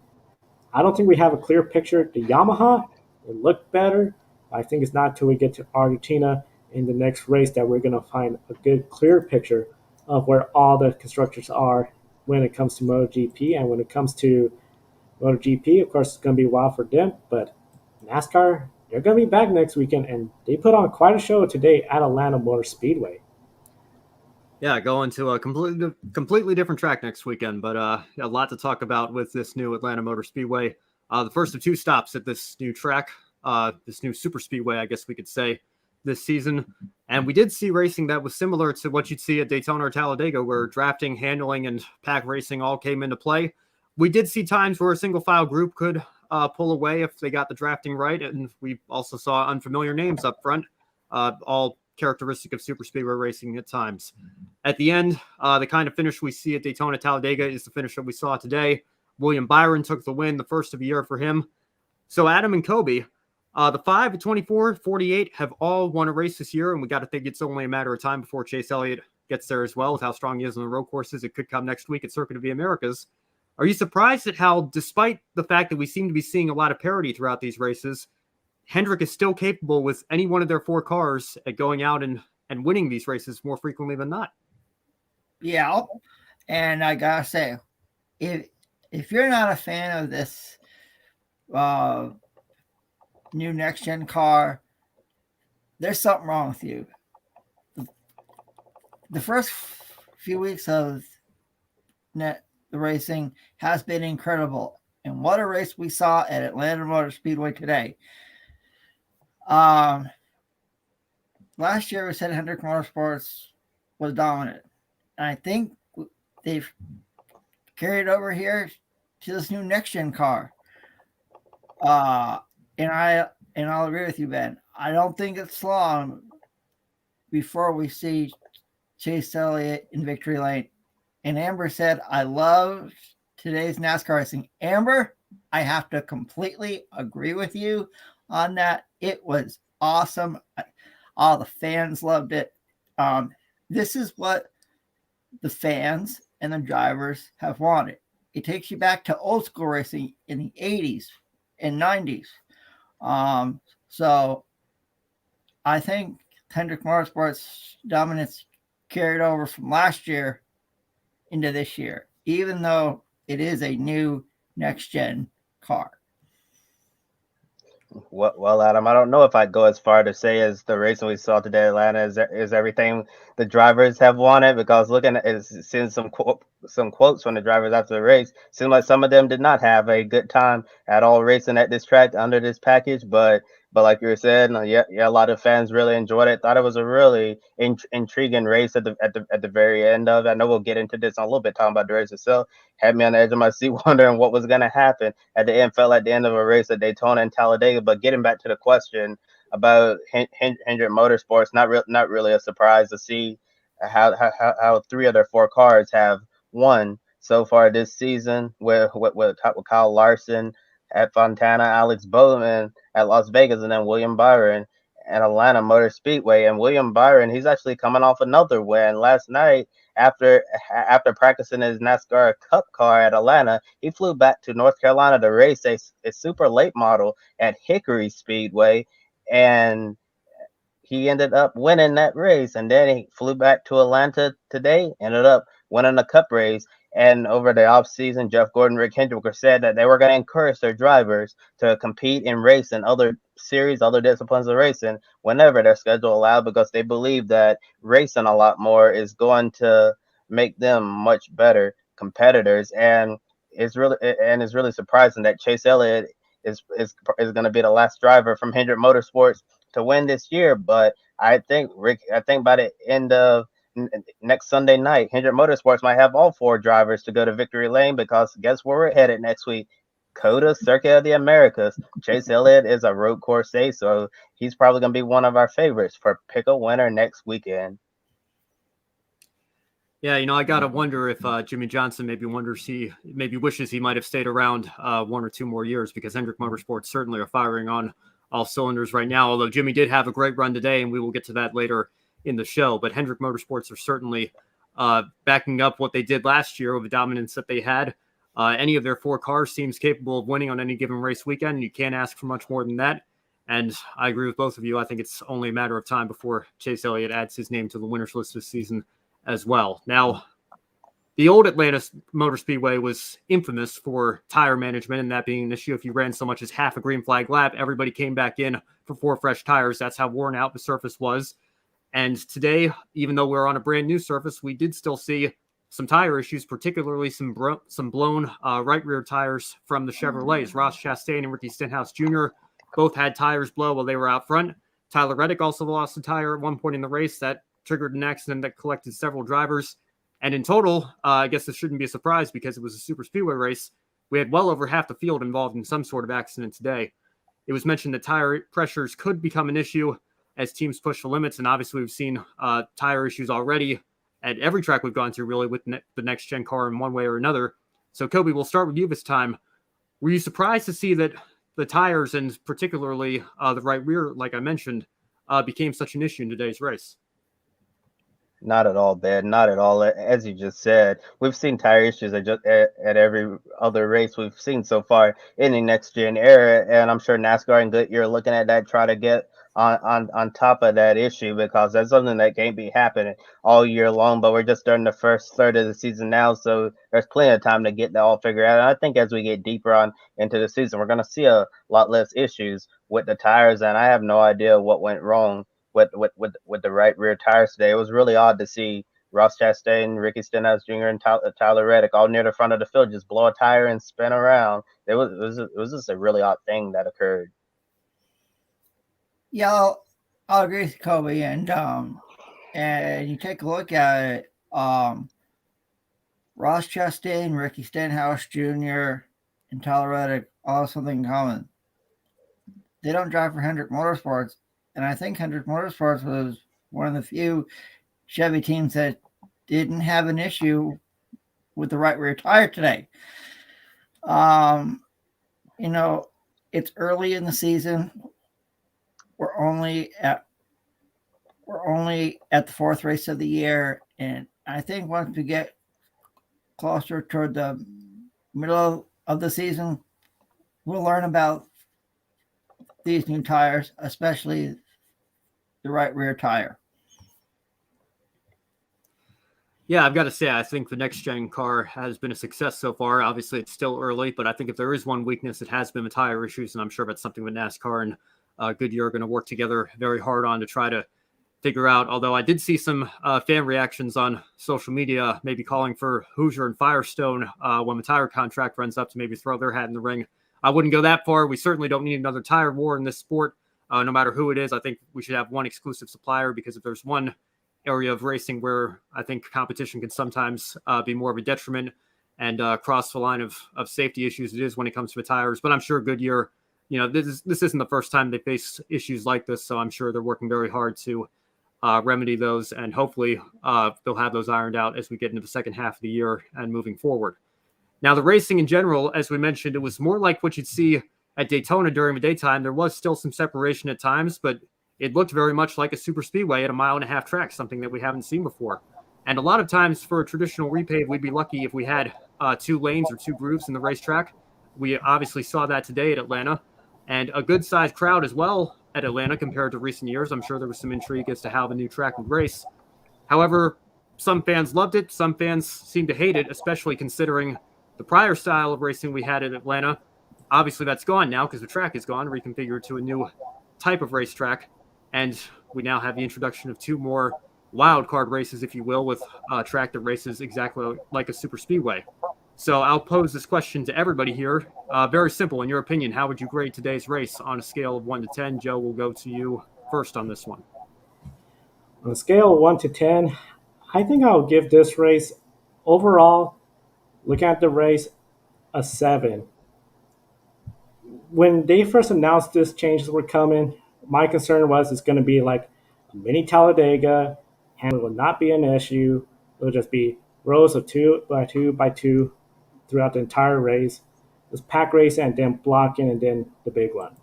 [SPEAKER 1] I don't think we have a clear picture. The Yamaha, it looked better. I think it's not until we get to Argentina in the next race that we're going to find a good, clear picture of where all the constructors are when it comes to MotoGP. And when it comes to MotoGP, of course, it's going to be wild for them. But NASCAR, they're going to be back next weekend, and they put on quite a show today at Atlanta Motor Speedway.
[SPEAKER 3] Yeah, going to a completely different track next weekend, but a lot to talk about with this new Atlanta Motor Speedway. The first of two stops at this new track, this new super speedway, I guess we could say, this season. And we did see racing that was similar to what you'd see at Daytona or Talladega, where drafting, handling, and pack racing all came into play. We did see times where a single file group could pull away if they got the drafting right, and we also saw unfamiliar names up front, all characteristic of super speedway racing at times. At the end, the kind of finish we see at Daytona Talladega is the finish that we saw today. William Byron took the win, the first of the year for him. So Adam and Kobe, the 5, 24, 48 have all won a race this year, and we got to think it's only a matter of time before Chase Elliott gets there as well. With how strong he is on the road courses, it could come next week at Circuit of the Americas. Are you surprised at how, despite the fact that we seem to be seeing a lot of parity throughout these races, Hendrick is still capable with any one of their 4 cars at going out and winning these races more frequently than not?
[SPEAKER 4] Yeah, and I gotta say, if you're not a fan of this new next gen car, there's something wrong with you. The first few weeks of the racing has been incredible, and what a race we saw at Atlanta Motor Speedway today. Last year we said Hendrick Motorsports was dominant. And I think they've carried over here to this new next gen car. And I'll agree with you, Ben. I don't think it's long before we see Chase Elliott in victory lane. And Amber said, I love today's NASCAR racing. Amber, I have to completely agree with you on that. It was awesome. All the fans loved it. This is what the fans and the drivers have wanted. It takes you back to old school racing in the 80s and 90s. So I think Hendrick Motorsports dominance carried over from last year into this year, even though it is a new next gen car.
[SPEAKER 2] Well, Adam, I don't know if I'd go as far to say as the racing we saw today in Atlanta is everything the drivers have wanted, because looking at seeing some quotes from the drivers after the race, seemed like some of them did not have a good time at all racing at this track under this package. But like you were saying, yeah, a lot of fans really enjoyed it. Thought it was a really intriguing race at the very end of it. I know we'll get into this in a little bit, talking about the race itself. Had me on the edge of my seat wondering what was going to happen at the end. Felt like the end of a race at Daytona and Talladega. But getting back to the question about Hendrick Motorsports, not really a surprise to see how 3 of their 4 cars have won so far this season, with Kyle Larson at Fontana, Alex Bowman at Las Vegas, and then William Byron at Atlanta Motor Speedway. And William Byron, he's actually coming off another win last night. After practicing his NASCAR Cup car at Atlanta, he flew back to North Carolina to race a super late model at Hickory Speedway, and he ended up winning that race. And then he flew back to Atlanta today, ended up winning a Cup race. And over the offseason, Jeff Gordon, Rick Hendrick said that they were going to encourage their drivers to compete and race in other series, other disciplines of racing whenever their schedule allowed, because they believe that racing a lot more is going to make them much better competitors. And it's really surprising that Chase Elliott is going to be the last driver from Hendrick Motorsports to win this year. But I think by the end of next Sunday night, Hendrick Motorsports might have all 4 drivers to go to victory lane, because guess where we're headed next week? COTA, Circuit of the Americas. Chase Elliott is a road course ace, so he's probably going to be one of our favorites for pick a winner next weekend.
[SPEAKER 3] Yeah, I gotta wonder if Jimmy Johnson maybe wishes he might have stayed around 1 or 2 more years, because Hendrick Motorsports certainly are firing on all cylinders right now. Although Jimmy did have a great run today, and we will get to that later in the show. But Hendrick Motorsports are certainly backing up what they did last year with the dominance that they had. Any of their 4 cars seems capable of winning on any given race weekend, and you can't ask for much more than that. And I agree with both of you. I think it's only a matter of time before Chase Elliott adds his name to the winners list this season as well. Now, the old Atlanta Motor Speedway was infamous for tire management, and that being an issue. If you ran so much as half a green flag lap, everybody came back in for 4 fresh tires. That's how worn out the surface was. And today, even though we're on a brand new surface, we did still see some tire issues, particularly some blown right rear tires from the Chevrolets. Ross Chastain and Ricky Stenhouse Jr. both had tires blow while they were out front. Tyler Reddick also lost a tire at one point in the race. That triggered an accident that collected several drivers. And in total, I guess this shouldn't be a surprise because it was a super speedway race. We had well over half the field involved in some sort of accident today. It was mentioned that tire pressures could become an issue as teams push the limits. And obviously we've seen tire issues already at every track we've gone to, really, with the next gen car in one way or another. So Kobe, we'll start with you this time. Were you surprised to see that the tires, and particularly the right rear, like I mentioned, became such an issue in today's race?
[SPEAKER 2] Not at all, Ben. Not at all. As you just said, we've seen tire issues at every other race we've seen so far in the next gen era, and I'm sure NASCAR and Goodyear are looking at that, try to get on top of that issue, because that's something that can't be happening all year long. But we're just during the first third of the season now, so there's plenty of time to get that all figured out. And I think as we get deeper on into the season, we're going to see a lot less issues with the tires, and I have no idea what went wrong with the right rear tires today. It was really odd to see Ross Chastain, Ricky Stenhouse Jr., and Tyler Reddick all near the front of the field just blow a tire and spin around. It was just a really odd thing that occurred.
[SPEAKER 4] Yeah, I'll agree with Kobe, and you take a look at it. Ross Chastain, Ricky Stenhouse Jr., and Tyler Reddick all have something in common. They don't drive for Hendrick Motorsports. And I think Hendrick Motorsports was one of the few Chevy teams that didn't have an issue with the right rear tire today. It's early in the season. We're only at the 4th race of the year, and I think once we get closer toward the middle of the season, we'll learn about these new tires, especially the right rear tire.
[SPEAKER 3] Yeah, I've got to say, I think the next gen car has been a success so far. Obviously, it's still early, but I think if there is one weakness, it has been the tire issues, and I'm sure that's something that NASCAR and Goodyear are going to work together very hard on to try to figure out. Although I did see some fan reactions on social media, maybe calling for Hoosier and Firestone when the tire contract runs up to maybe throw their hat in the ring. I wouldn't go that far. We certainly don't need another tire war in this sport, no matter who it is. I think we should have one exclusive supplier, because if there's one area of racing where I think competition can sometimes be more of a detriment and cross the line of safety issues, it is when it comes to the tires. But I'm sure Goodyear, this isn't the first time they face issues like this, so I'm sure they're working very hard to remedy those, and hopefully they'll have those ironed out as we get into the second half of the year and moving forward. Now, the racing in general, as we mentioned, it was more like what you'd see at Daytona during the daytime. There was still some separation at times, but it looked very much like a super speedway at a 1.5 mile track, something that we haven't seen before. And a lot of times for a traditional repave, we'd be lucky if we had 2 lanes or 2 grooves in the racetrack. We obviously saw that today at Atlanta, and a good-sized crowd as well at Atlanta compared to recent years. I'm sure there was some intrigue as to how the new track would race. However, some fans loved it. Some fans seemed to hate it, especially considering the prior style of racing we had in Atlanta. Obviously, that's gone now because the track is gone, reconfigured to a new type of racetrack. And we now have the introduction of 2 more wild card races, if you will, with a track that races exactly like a super speedway. So I'll pose this question to everybody here. Very simple. In your opinion, how would you grade today's race on a scale of 1 to 10? Joe, we'll go to you first on this one.
[SPEAKER 1] On a scale of 1 to 10, I think I'll give this race overall, looking at the race, a 7. When they first announced this changes were coming, my concern was it's going to be like a mini Talladega, and it will not be an issue. It'll just be rows of 2 by 2 throughout the entire race. This pack race and then blocking and then the big one.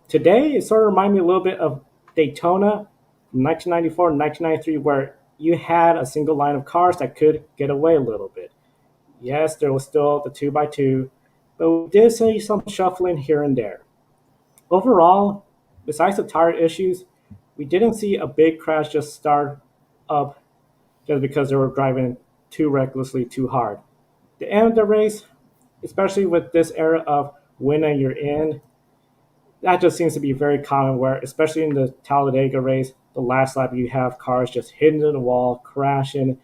[SPEAKER 1] Today, it sort of reminded me a little bit of Daytona from 1994 and 1993, where you had a single line of cars that could get away a little bit. Yes, there was still the 2 by 2, but we did see some shuffling here and there. Overall, besides the tire issues, we didn't see a big crash just start up just because they were driving too recklessly, too hard. The end of the race, especially with this era of win and you're in, that just seems to be very common where, especially in the Talladega race, the last lap you have cars just hitting the wall, crashing,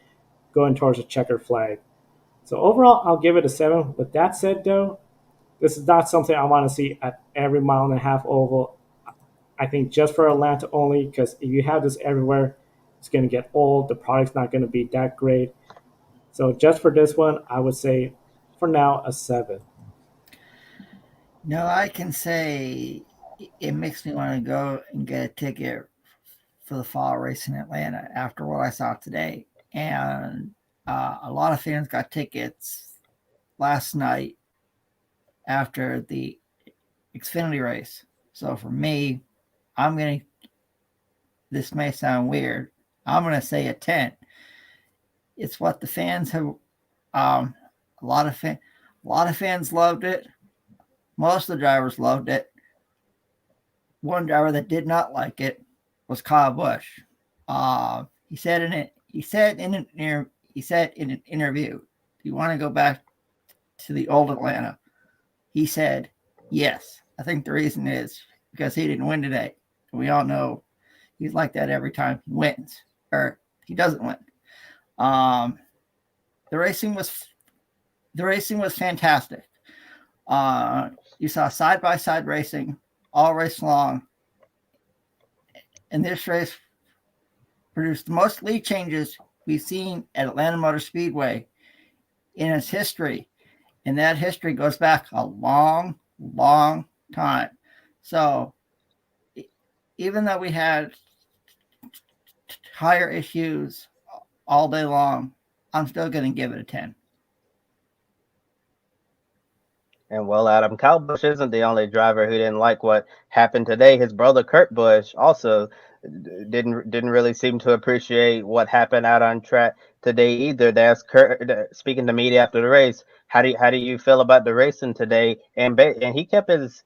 [SPEAKER 1] going towards the checkered flag. So overall, I'll give it a 7. With that said, though, this is not something I want to see at every mile-and-a-half oval. I think just for Atlanta only, because if you have this everywhere, it's going to get old. The product's not going to be that great. So just for this one, I would say, for now, a 7.
[SPEAKER 4] No, I can say it makes me want to go and get a ticket for the fall race in Atlanta after what I saw today. And a lot of fans got tickets last night after the Xfinity race. So for me, this may sound weird, I'm going to say a 10. It's what the fans have, a lot of fans loved it. Most of the drivers loved it. One driver that did not like it was Kyle Busch. He said in an interview, "Do you want to go back to the old Atlanta?" He said, "Yes." I think the reason is because he didn't win today. We all know he's like that every time he wins or he doesn't win. The racing was fantastic. You saw side-by-side racing all race long. And this race produced the most lead changes we've seen at Atlanta Motor Speedway in its history. And that history goes back a long, long time. So even though we had tire issues all day long, I'm still going to give it a 10.
[SPEAKER 2] And well, Adam, Kyle Busch isn't the only driver who didn't like what happened today. His brother Kurt Busch also didn't really seem to appreciate what happened out on track today either. They asked Kurt, speaking to media after the race, how do you feel about the racing today? And he kept his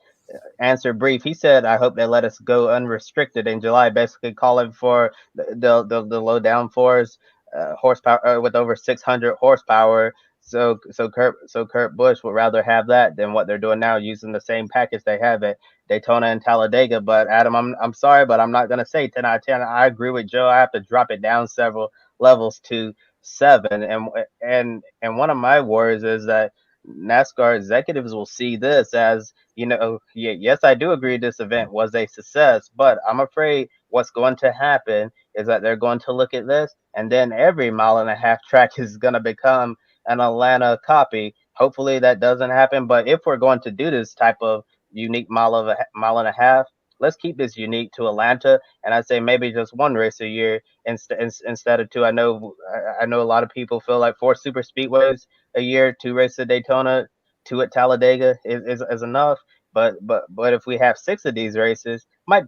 [SPEAKER 2] answer brief. He said, "I hope they let us go unrestricted in July," basically calling for the low downforce horsepower with over 600 horsepower. So Kurt Busch would rather have that than what they're doing now, using the same package they have at Daytona and Talladega. But Adam, I'm sorry, but I'm not gonna say 10 out of 10. I agree with Joe. I have to drop it down several levels to 7. And one of my worries is that NASCAR executives will see this as, yes, I do agree this event was a success, but I'm afraid what's going to happen is that they're going to look at this, and then every mile-and-a-half track is going to become an Atlanta copy. Hopefully that doesn't happen, but if we're going to do this type of unique mile and a half, let's keep this unique to Atlanta, and I'd say maybe just one race a year instead of 2. I know a lot of people feel like 4 super speedways a year, 2 races at Daytona, 2 at Talladega is enough. But if we have 6 of these races, might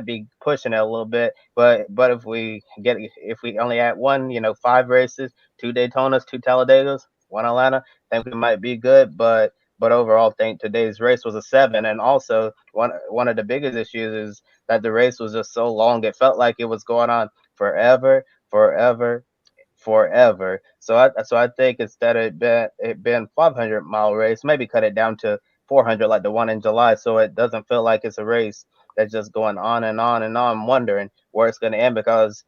[SPEAKER 2] be pushing it a little bit. But if we only add 1, 5 races, 2 Daytonas, 2 Talladegas, 1 Atlanta, I think we might be good. But overall, I think today's race was a 7. And also, one of the biggest issues is that the race was just so long. It felt like it was going on forever. So I think instead of it being 500-mile race, maybe cut it down to 400 like the one in July, so it doesn't feel like it's a race that's just going on and on and on, wondering where it's going to end because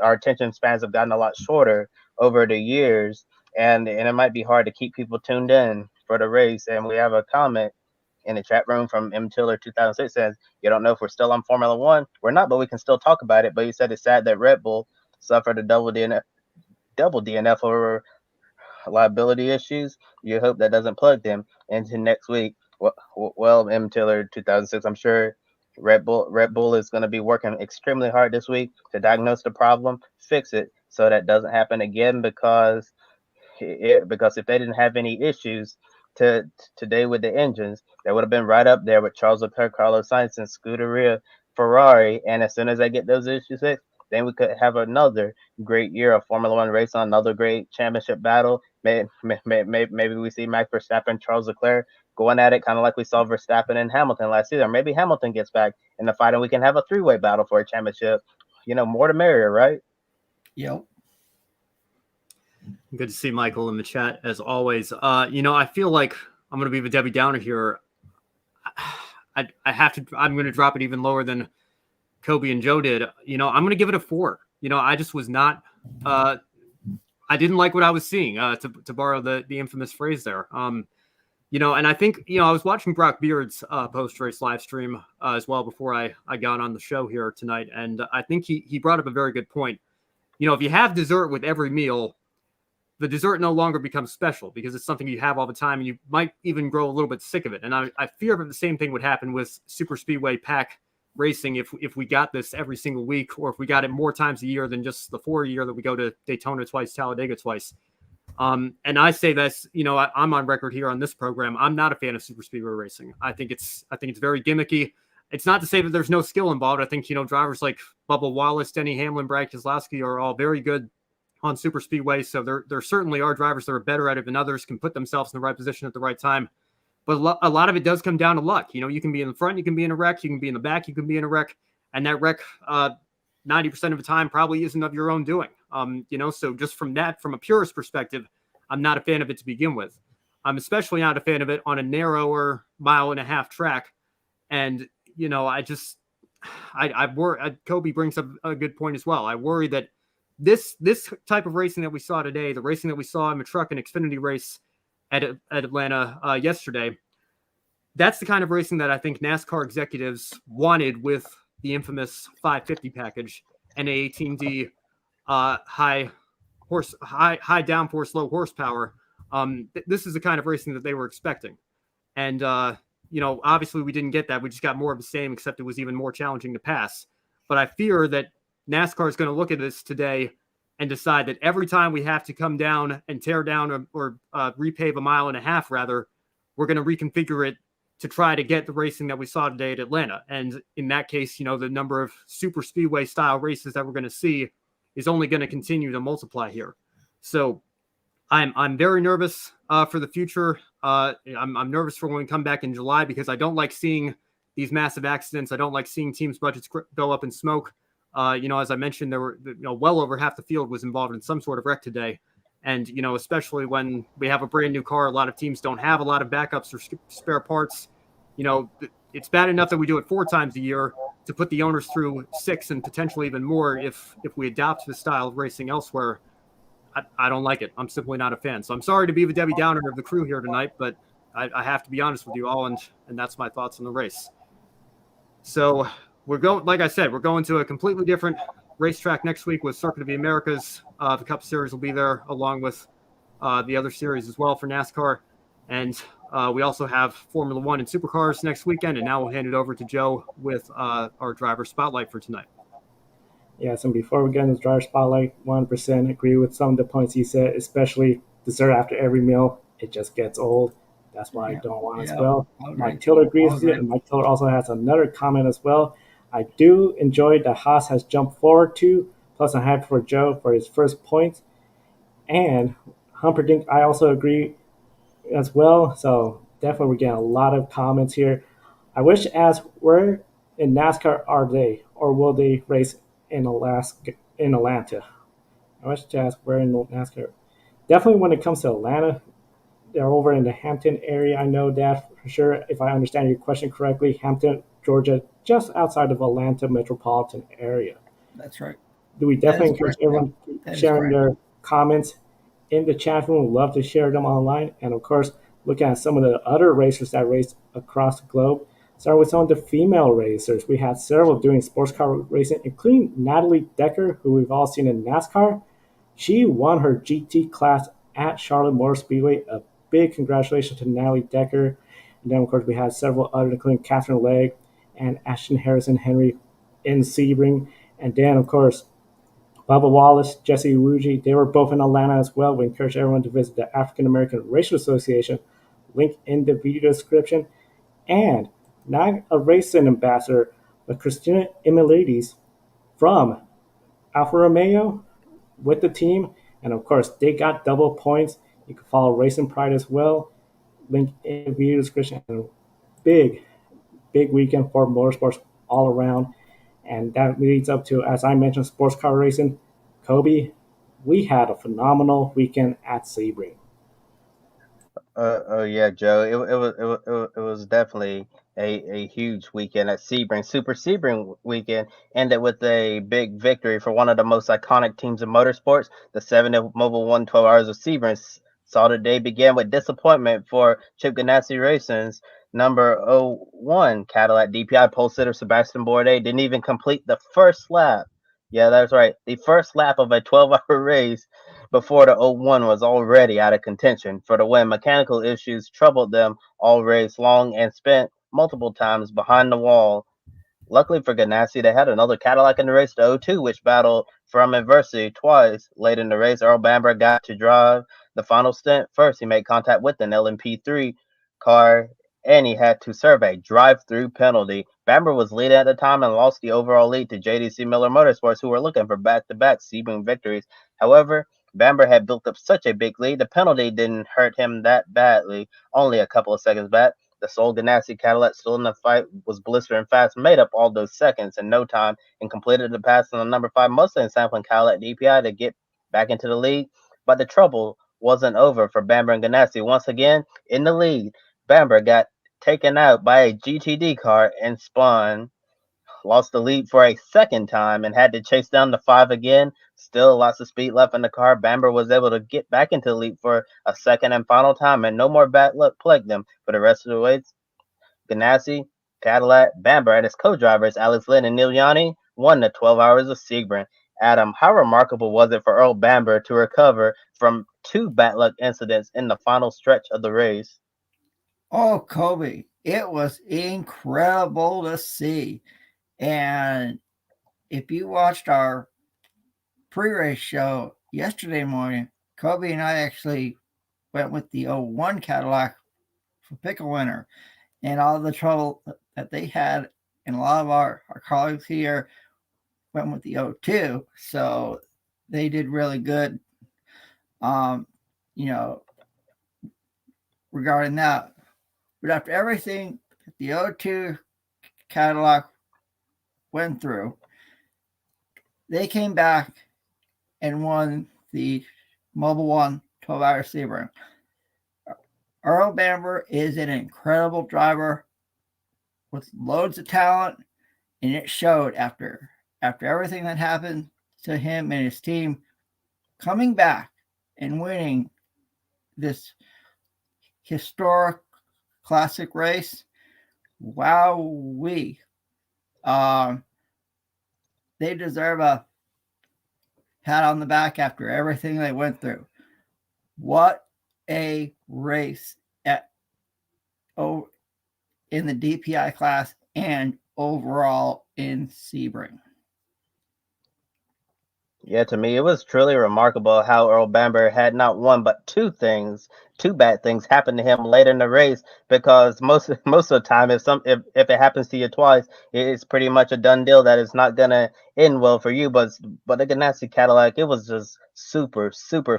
[SPEAKER 2] our attention spans have gotten a lot shorter over the years, and it might be hard to keep people tuned in for the race. And we have a comment in the chat room from M Tiller 2006 says, "You don't know if we're still on Formula One. We're not, but we can still talk about it." But he said it's sad that Red Bull suffered a double DNF over liability issues. You hope that doesn't plug them into next week. Well, M Tiller 2006, I'm sure Red Bull is going to be working extremely hard this week to diagnose the problem, fix it, so that doesn't happen again, because if they didn't have any issues today with the engines, they would have been right up there with Charles Leclerc, Carlos Sainz, and Scuderia Ferrari. And as soon as they get those issues fixed, then we could have another great year of Formula One racing, another great championship battle. Maybe we see Max Verstappen and Charles Leclerc going at it, kind of like we saw Verstappen and Hamilton last season. Or maybe Hamilton gets back in the fight and we can have a three-way battle for a championship. More the merrier, right?
[SPEAKER 4] Yep.
[SPEAKER 3] Good to see Michael in the chat as always. I feel like I'm going to be the Debbie Downer here. I'm going to drop it even lower than Kobe and Joe did. I'm going to give it a 4. I just was not, I didn't like what I was seeing, to borrow the infamous phrase there. And I think, I was watching Brock Beard's post-race live stream as well before I got on the show here tonight. And I think he brought up a very good point. If you have dessert with every meal, the dessert no longer becomes special because it's something you have all the time, and you might even grow a little bit sick of it. And I fear that the same thing would happen with super speedway pack racing if we got this every single week, or if we got it more times a year than just the 4 year that we go to Daytona twice, Talladega twice. And I say this, I'm on record here on this program. I'm not a fan of super speedway racing. I think it's very gimmicky. It's not to say that there's no skill involved. I think, drivers like Bubba Wallace, Denny Hamlin, Brad Keselowski are all very good on super speedway. So there certainly are drivers that are better at it than others, can put themselves in the right position at the right time. But a lot of it does come down to luck. You can be in the front, you can be in a wreck, you can be in the back, you can be in a wreck. And that wreck, 90% of the time probably isn't of your own doing. So just from a purist perspective, I'm not a fan of it to begin with. I'm especially not a fan of it on a narrower 1.5 mile track. And, I worry, Kobe brings up a good point as well. I worry that this type of racing that we saw today, the racing that we saw in the truck and Xfinity race at Atlanta yesterday, that's the kind of racing that I think NASCAR executives wanted with the infamous 550 package and a 18D high downforce, low horsepower. This is the kind of racing that they were expecting. And, obviously we didn't get that. We just got more of the same, except it was even more challenging to pass. But I fear that NASCAR is going to look at this today and decide that every time we have to come down and tear down or repave 1.5 miles, rather, we're going to reconfigure it to try to get the racing that we saw today at Atlanta. And in that case, the number of super speedway style races that we're going to see is only going to continue to multiply here. So I'm very nervous for the future. I'm nervous for when we come back in July, because I don't like seeing these massive accidents. I don't like seeing teams' budgets go up in smoke. As I mentioned, there were well over half the field was involved in some sort of wreck today. And, especially when we have a brand new car, a lot of teams don't have a lot of backups or spare parts. It's bad enough that we do it 4 times a year, to put the owners through 6 and potentially even more if we adopt the style of racing elsewhere. I don't like it. I'm simply not a fan. So I'm sorry to be the Debbie Downer of the crew here tonight, but I have to be honest with you all, and that's my thoughts on the race. So we're going, like I said, we're going to a completely different racetrack next week with Circuit of the Americas. The Cup Series will be there, along with the other series as well for NASCAR. And we also have Formula One and Supercars next weekend. And now we'll hand it over to Joe with our driver spotlight for tonight.
[SPEAKER 1] Yes, and before we get into the driver spotlight, 1% agree with some of the points you said, especially dessert after every meal. It just gets old. That's why I don't want as well. Mike Tiller agrees with it, and Mike Tiller also has another comment as well. I do enjoy that Haas has jumped forward too. Plus, I'm happy for Joe for his first point. And Humperdinck, I also agree as well. So definitely we're getting a lot of comments here. I wish to ask, where in NASCAR are they, or will they race in Atlanta? I wish to ask, where in NASCAR? Definitely when it comes to Atlanta, they're over in the Hampton area. I know that for sure. If I understand your question correctly, Hampton, Georgia, just outside of Atlanta metropolitan area.
[SPEAKER 4] That's right.
[SPEAKER 1] Do we definitely encourage everyone sharing their comments in the chat room? We'd love to share them online. And of course, look at some of the other racers that race across the globe. Start with some of the female racers. We had several doing sports car racing, including Natalie Decker, who we've all seen in NASCAR. She won her GT class at Charlotte Motor Speedway. A big congratulations to Natalie Decker. And then, of course, we had several others, including Catherine Legg and Ashton Harrison Henry in Sebring. And then, of course, Bubba Wallace, Jesse Iwuji, they were both in Atlanta as well. We encourage everyone to visit the African American Racial Association, link in the video description. And not a racing ambassador, but Christina Emilides from Alfa Romeo with the team. And of course, they got double points. You can follow Racing Pride as well. Link in the video description. And big, big weekend for motorsports all around. And that leads up to, as I mentioned, sports car racing. Kobe, we had a phenomenal weekend at Sebring.
[SPEAKER 2] Oh yeah, Joe. It was definitely a huge weekend at Sebring. Super Sebring weekend ended with a big victory for one of the most iconic teams in motorsports. The 7 Mobile 1 Hours of Sebring saw the day begin with disappointment for Chip Ganassi Racing's number 01 Cadillac DPI pole sitter Sebastian Bourdais didn't even complete the first lap. Yeah, that's right. The first lap of a 12-hour race before the 01 was already out of contention for the win. Mechanical issues troubled them all race long and spent multiple times behind the wall. Luckily for Ganassi, they had another Cadillac in the race, the 02, which battled from adversity twice. Late in the race, Earl Bamber got to drive the final stint. First, he made contact with an LMP3 car, and he had to serve a drive-through penalty. Bamber was leading at the time and lost the overall lead to JDC Miller Motorsports, who were looking for back-to-back Sebring victories. However, Bamber had built up such a big lead, the penalty didn't hurt him that badly, only a couple of seconds back. The sole Ganassi Cadillac still in the fight was blistering fast, made up all those seconds in no time, and completed the pass on the number 5 Mustang sampling Cadillac DPI to get back into the lead. But the trouble wasn't over for Bamber and Ganassi. Once again, in the lead, Bamber got taken out by a GTD car and spun. Lost the lead for a second time and had to chase down the 5 again. Still lots of speed left in the car. Bamber was able to get back into the lead for a second and final time, and no more bad luck plagued them for the rest of the race. Ganassi, Cadillac, Bamber, and his co-drivers Alex Lynn and Neil Yanni won the 12 Hours of Sebring. Adam, how remarkable was it for Earl Bamber to recover from 2 bad luck incidents in the final stretch of the race?
[SPEAKER 4] Oh, Kobe, it was incredible to see. And if you watched our pre-race show yesterday morning, Kobe and I actually went with the 01 Cadillac for pickle winner, and all the trouble that they had, and a lot of our colleagues here went with the 02, so they did really good, you know, regarding that. But after everything the 02 Cadillac went through, they came back and won the Mobile 1 12-hour Sebring. Earl Bamber is an incredible driver with loads of talent, and it showed after everything that happened to him and his team, coming back and winning this historic classic race. Wowee. They deserve a pat on the back after everything they went through. What a race in the DPI class and overall in Sebring.
[SPEAKER 2] Yeah, to me, it was truly remarkable how Earl Bamber had not one but two bad things happen to him late in the race. Because most of the time, if it happens to you twice, it's pretty much a done deal that it's not gonna end well for you. But the Ganassi Cadillac, it was just super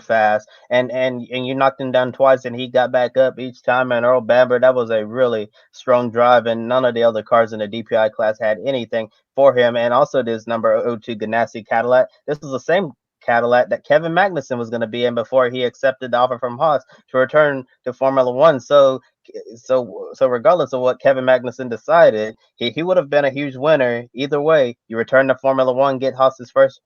[SPEAKER 2] fast, and you knocked him down twice, and he got back up each time. And Earl Bamber, that was a really strong drive, and none of the other cars in the DPI class had anything for him. And also this number 02 Ganassi Cadillac. This is the same Cadillac that Kevin Magnussen was going to be in before he accepted the offer from Haas to return to Formula One. So regardless of what Kevin Magnussen decided, he would have been a huge winner either way. You return to Formula One, get Haas's first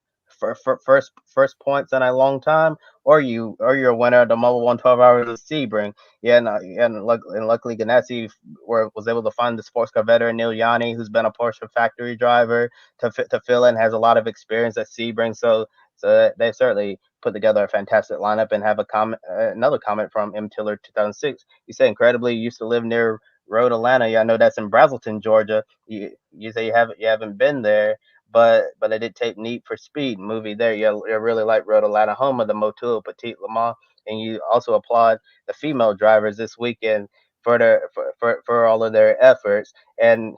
[SPEAKER 2] points in a long time, or you're a winner of the Mobile 1 12 Hours of Sebring. Yeah, and luckily Ganassi was able to find the sports car veteran Neil Yanni, who's been a Porsche factory driver, to fill in, has a lot of experience at Sebring. So they certainly put together a fantastic lineup. And have another comment from M Tiller 2006. You say incredibly, you used to live near Road Atlanta. Yeah, I know that's in Brazelton, Georgia. You say you haven't been there, but I did take Need for Speed movie there. You really like Road Atlanta, home of the Motul Petit Le Mans, and you also applaud the female drivers this weekend for all of their efforts. And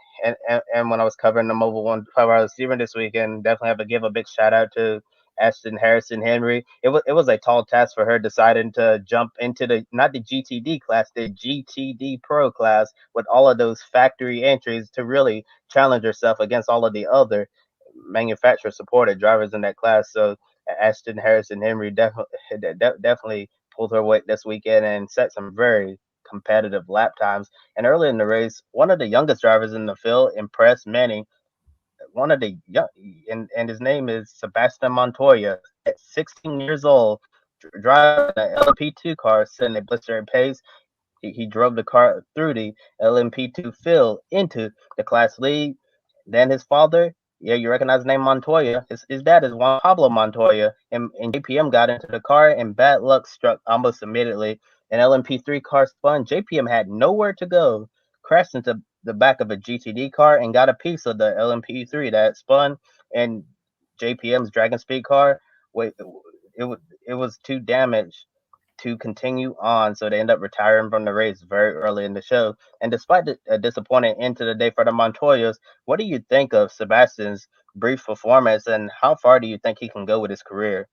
[SPEAKER 2] when I was covering the Mobile One 5 hour Sebring this weekend, definitely have to give a big shout out to Ashton Harrison Henry. It was a tall task for her deciding to jump into the not the GTD class, the GTD Pro class with all of those factory entries to really challenge herself against all of the other manufacturer supported drivers in that class. So Ashton Harrison Henry definitely pulled her weight this weekend and set some very competitive lap times. And early in the race, one of the youngest drivers in the field impressed many. One of the young, and his name is Sebastian Montoya. At 16 years old, driving an LP2 car, setting a blistering pace. He drove the car through the LMP2 field into the class lead. Then his father, yeah, you recognize the name Montoya. His dad is Juan Pablo Montoya, and JPM got into the car, and bad luck struck almost immediately. An LMP3 car spun. JPM had nowhere to go, crashed into the back of a GTD car, and got a piece of the LMP3 that spun. And JPM's Dragon Speed car, wait, it was too damaged to continue on, so they end up retiring from the race very early in the show. And despite a disappointing end to the day for the Montoyas, what do you think of Sebastian's brief performance, and how far do you think he can go with his career?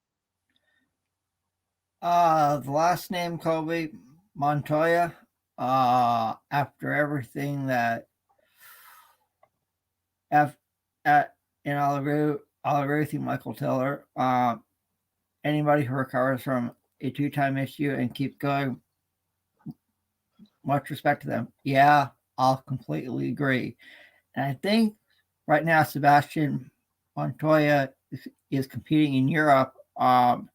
[SPEAKER 4] The last name, Kobe Montoya, after everything that, and I'll agree with you, Michael Tiller. Anybody who recovers from a two-time issue and keeps going, much respect to them. Yeah, I'll completely agree. And I think right now Sebastian Montoya is competing in Europe. And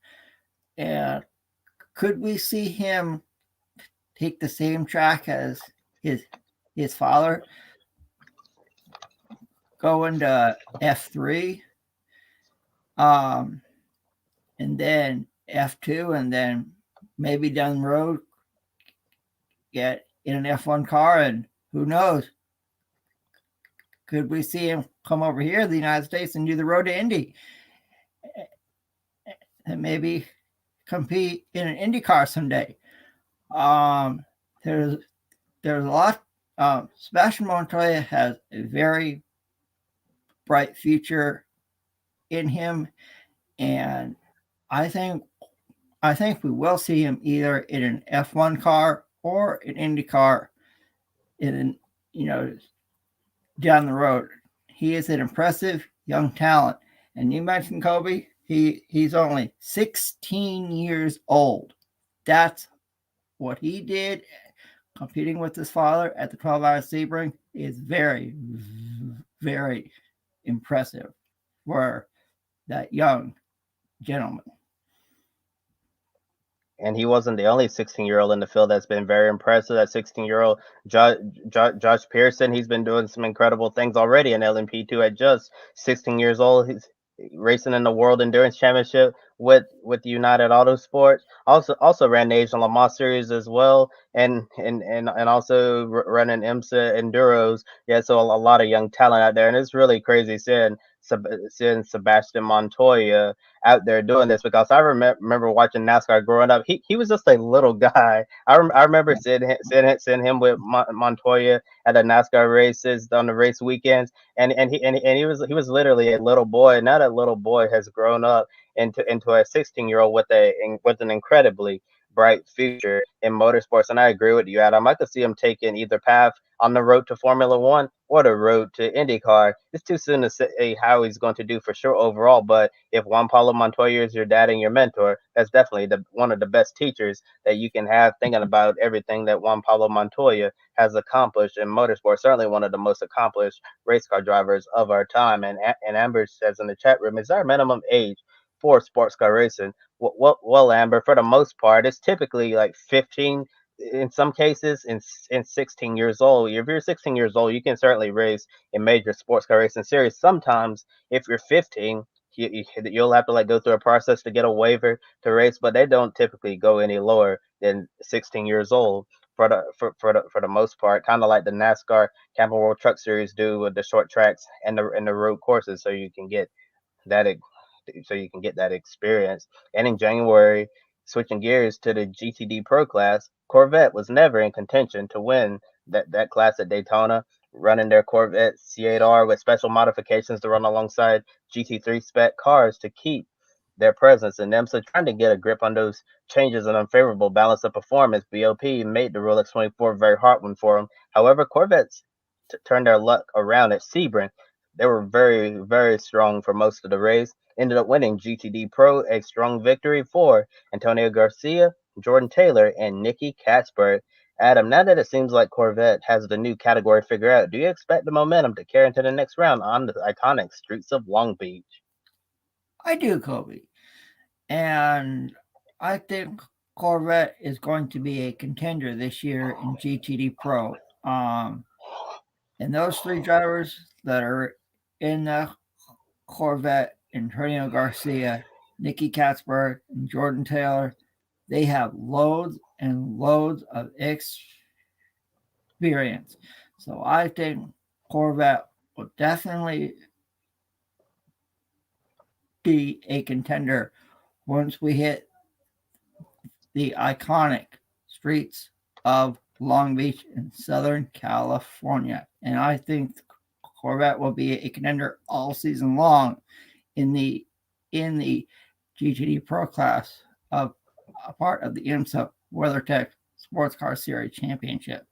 [SPEAKER 4] could we see him take the same track as his father, go into F3, and then F2, and then maybe down the road get in an F1 car, and who knows? Could we see him come over here to the United States and do the road to Indy and maybe compete in an Indy car someday? There's a lot. Sebastian Montoya has a very bright future in him, and I think we will see him either in an F1 car or an Indy car down the road. He is an impressive young talent. And you mentioned Kobe, he's only 16 years old. That's what he did competing with his father at the 12-hour Sebring is very, very impressive for that young gentleman.
[SPEAKER 2] And he wasn't the only 16-year-old in the field that's been very impressive. That 16-year-old Josh Pearson, he's been doing some incredible things already in LMP2 at just 16 years old. He's racing in the World Endurance Championship with United Autosports. Also ran the Asian Le Mans Series as well, and also running IMSA Enduros. Yeah, so a lot of young talent out there, and it's really crazy seeing Sebastian Montoya out there doing this, because I remember watching NASCAR growing up. He was just a little guy. I remember seeing him with Montoya at the NASCAR races on the race weekends, and he was literally a little boy. Now that little boy has grown up into a 16-year-old with an incredibly bright future in motorsports. And I agree with you, Adam. I could see him taking either path on the road to Formula One or the road to IndyCar. It's too soon to say how he's going to do for sure overall, but if Juan Pablo Montoya is your dad and your mentor, that's definitely one of the best teachers that you can have, thinking about everything that Juan Pablo Montoya has accomplished in motorsport. Certainly one of the most accomplished race car drivers of our time. And Amber says in the chat room, is there a minimum age for sports car racing? Well, Amber, for the most part, it's typically like 15, in some cases, in 16 years old. If you're 16 years old, you can certainly race in major sports car racing series. Sometimes, if you're 15, you'll have to go through a process to get a waiver to race, but they don't typically go any lower than 16 years old for the most part, kind of like the NASCAR Camping World Truck Series do with the short tracks and the road courses, so you can get that experience. And in January, switching gears to the GTD Pro class, Corvette was never in contention to win that class at Daytona, running their Corvette C8R with special modifications to run alongside GT3 spec cars to keep their presence in IMSA, trying to get a grip on those changes and unfavorable balance of performance. BOP made the Rolex 24 a very hard one for them. However, Corvettes turned their luck around at Sebring. They were very, very strong for most of the race. Ended up winning GTD Pro, a strong victory for Antonio Garcia, Jordan Taylor, and Nicky Katzberg. Adam, now that it seems like Corvette has the new category figured out, do you expect the momentum to carry into the next round on the iconic streets of Long Beach?
[SPEAKER 4] I do, Kobe. And I think Corvette is going to be a contender this year in GTD Pro. And those three drivers that are in the Corvette, Antonio Garcia, Nicky Katzberg, and Jordan Taylor, they have loads and loads of experience. So I think Corvette will definitely be a contender once we hit the iconic streets of Long Beach in Southern California. And I think Corvette will be a contender all season long in the GTD Pro class of a part of the IMSA WeatherTech Sportscar Series Championship.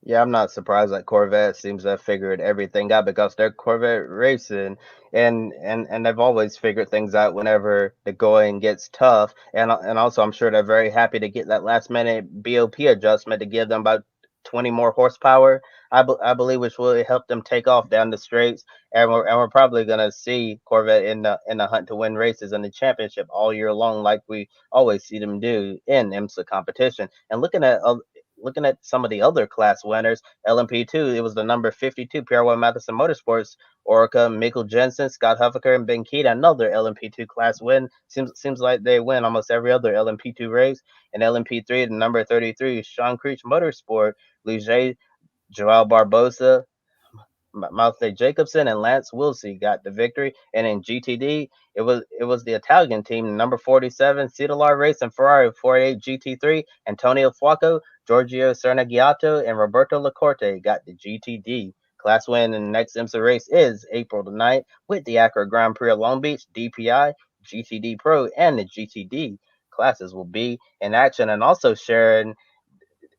[SPEAKER 2] Yeah, I'm not surprised that Corvette seems to have figured everything out because they're Corvette racing, and they've always figured things out whenever the going gets tough. And also, I'm sure they're very happy to get that last minute BOP adjustment to give them about 20 more horsepower. I believe, which will help them take off down the straights. And we're probably gonna see Corvette in the hunt to win races in the championship all year long, like we always see them do in IMSA competition. And looking at some of the other class winners, LMP2, it was the number 52 PR1 Madison Motorsports, Orica, Mikkel Jensen, Scott Huffaker, and Ben Keita, another LMP2 class win. Seems like they win almost every other LMP2 race. And LMP3, the number 33, Sean Creech Motorsport, Ligier, Joao Barbosa, Malte Jacobson, and Lance Wilsey got the victory. And in GTD, it was the Italian team, number 47, Cidalar Racing Ferrari 48 GT3, Antonio Fuoco, Giorgio Cernagiato, and Roberto Lacorte got the GTD. Class win in the next IMSA race is April the 9th with the Accra Grand Prix of Long Beach, DPI, GTD Pro, and the GTD classes will be in action. And also sharing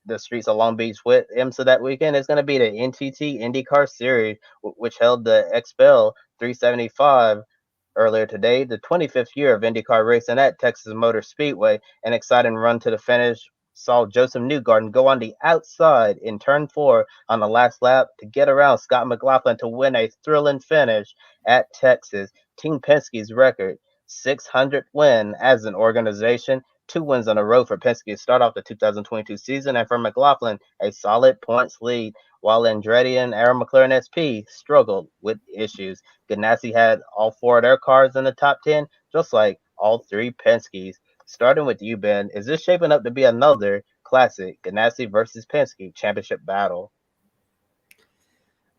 [SPEAKER 2] the streets of Long Beach with IMSA that weekend is going to be the NTT IndyCar Series, which held the XPEL 375 earlier today, the 25th year of IndyCar racing at Texas Motor Speedway. An exciting run to the finish saw Joseph Newgarden go on the outside in turn 4 on the last lap to get around Scott McLaughlin to win a thrilling finish at Texas. Team Penske's record 600th win as an organization, 2 wins in a row for Penske to start off the 2022 season, and for McLaughlin, a solid points lead, while Andretti and Aaron McLaren SP struggled with issues. Ganassi had all 4 of their cars in the top 10, just like all 3 Penske's. Starting with you, Ben, is this shaping up to be another classic Ganassi versus Penske championship battle?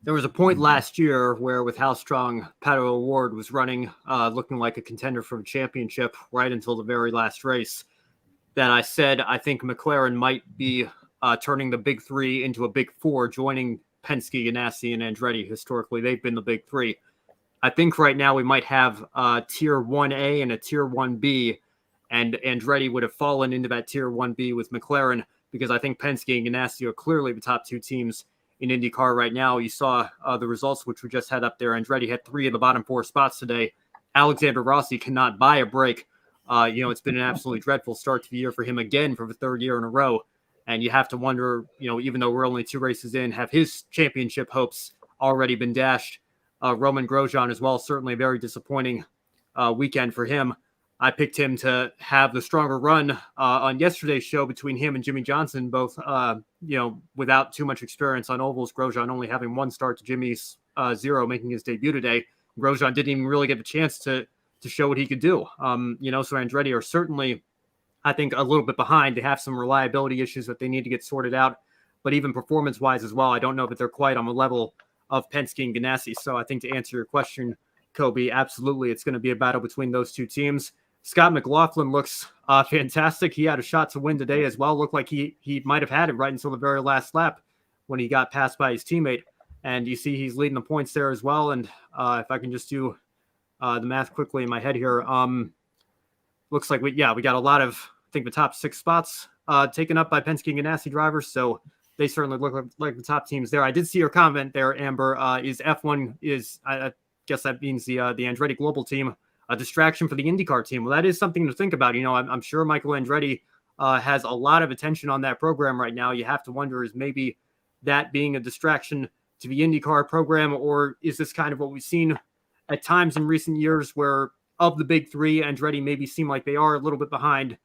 [SPEAKER 3] There was a point last year where, with how strong Pato O'Ward was running, looking like a contender for a championship right until the very last race, that I said I think McLaren might be turning the big 3 into a big 4, joining Penske, Ganassi, and Andretti. Historically, they've been the big 3. I think right now we might have Tier 1A and a Tier 1B, and Andretti would have fallen into that Tier 1B with McLaren, because I think Penske and Ganassi are clearly the top 2 teams in IndyCar right now. You saw the results, which we just had up there. Andretti had 3 of the bottom 4 spots today. Alexander Rossi cannot buy a break. It's been an absolutely dreadful start to the year for him again for the 3rd year in a row. And you have to wonder, even though we're only 2 races in, have his championship hopes already been dashed? Roman Grosjean as well, certainly a very disappointing weekend for him. I picked him to have the stronger run on yesterday's show between him and Jimmy Johnson, both, without too much experience on ovals. Grosjean only having 1 start to Jimmy's 0, making his debut today. Grosjean didn't even really get the chance to show what he could do. So Andretti are certainly I think, a little bit behind. They have some reliability issues that they need to get sorted out. But even performance-wise as well, I don't know that they're quite on the level of Penske and Ganassi. So I think to answer your question, Kobe, absolutely, it's going to be a battle between those two teams. Scott McLaughlin looks fantastic. He had a shot to win today as well. Looked like he might have had it right until the very last lap when he got passed by his teammate. And you see he's leading the points there as well. And if I can just do the math quickly in my head here, looks like we got a lot of, I think, the top 6 spots taken up by Penske and Ganassi drivers. So they certainly look like the top teams there. I did see your comment there, Amber. Is F1 I guess that means the Andretti Global team a distraction for the IndyCar team? Well, that is something to think about. I'm sure Michael Andretti has a lot of attention on that program right now. You have to wonder, is maybe that being a distraction to the IndyCar program, or is this kind of what we've seen at times in recent years where of the big three, Andretti maybe seem like they are a little bit behind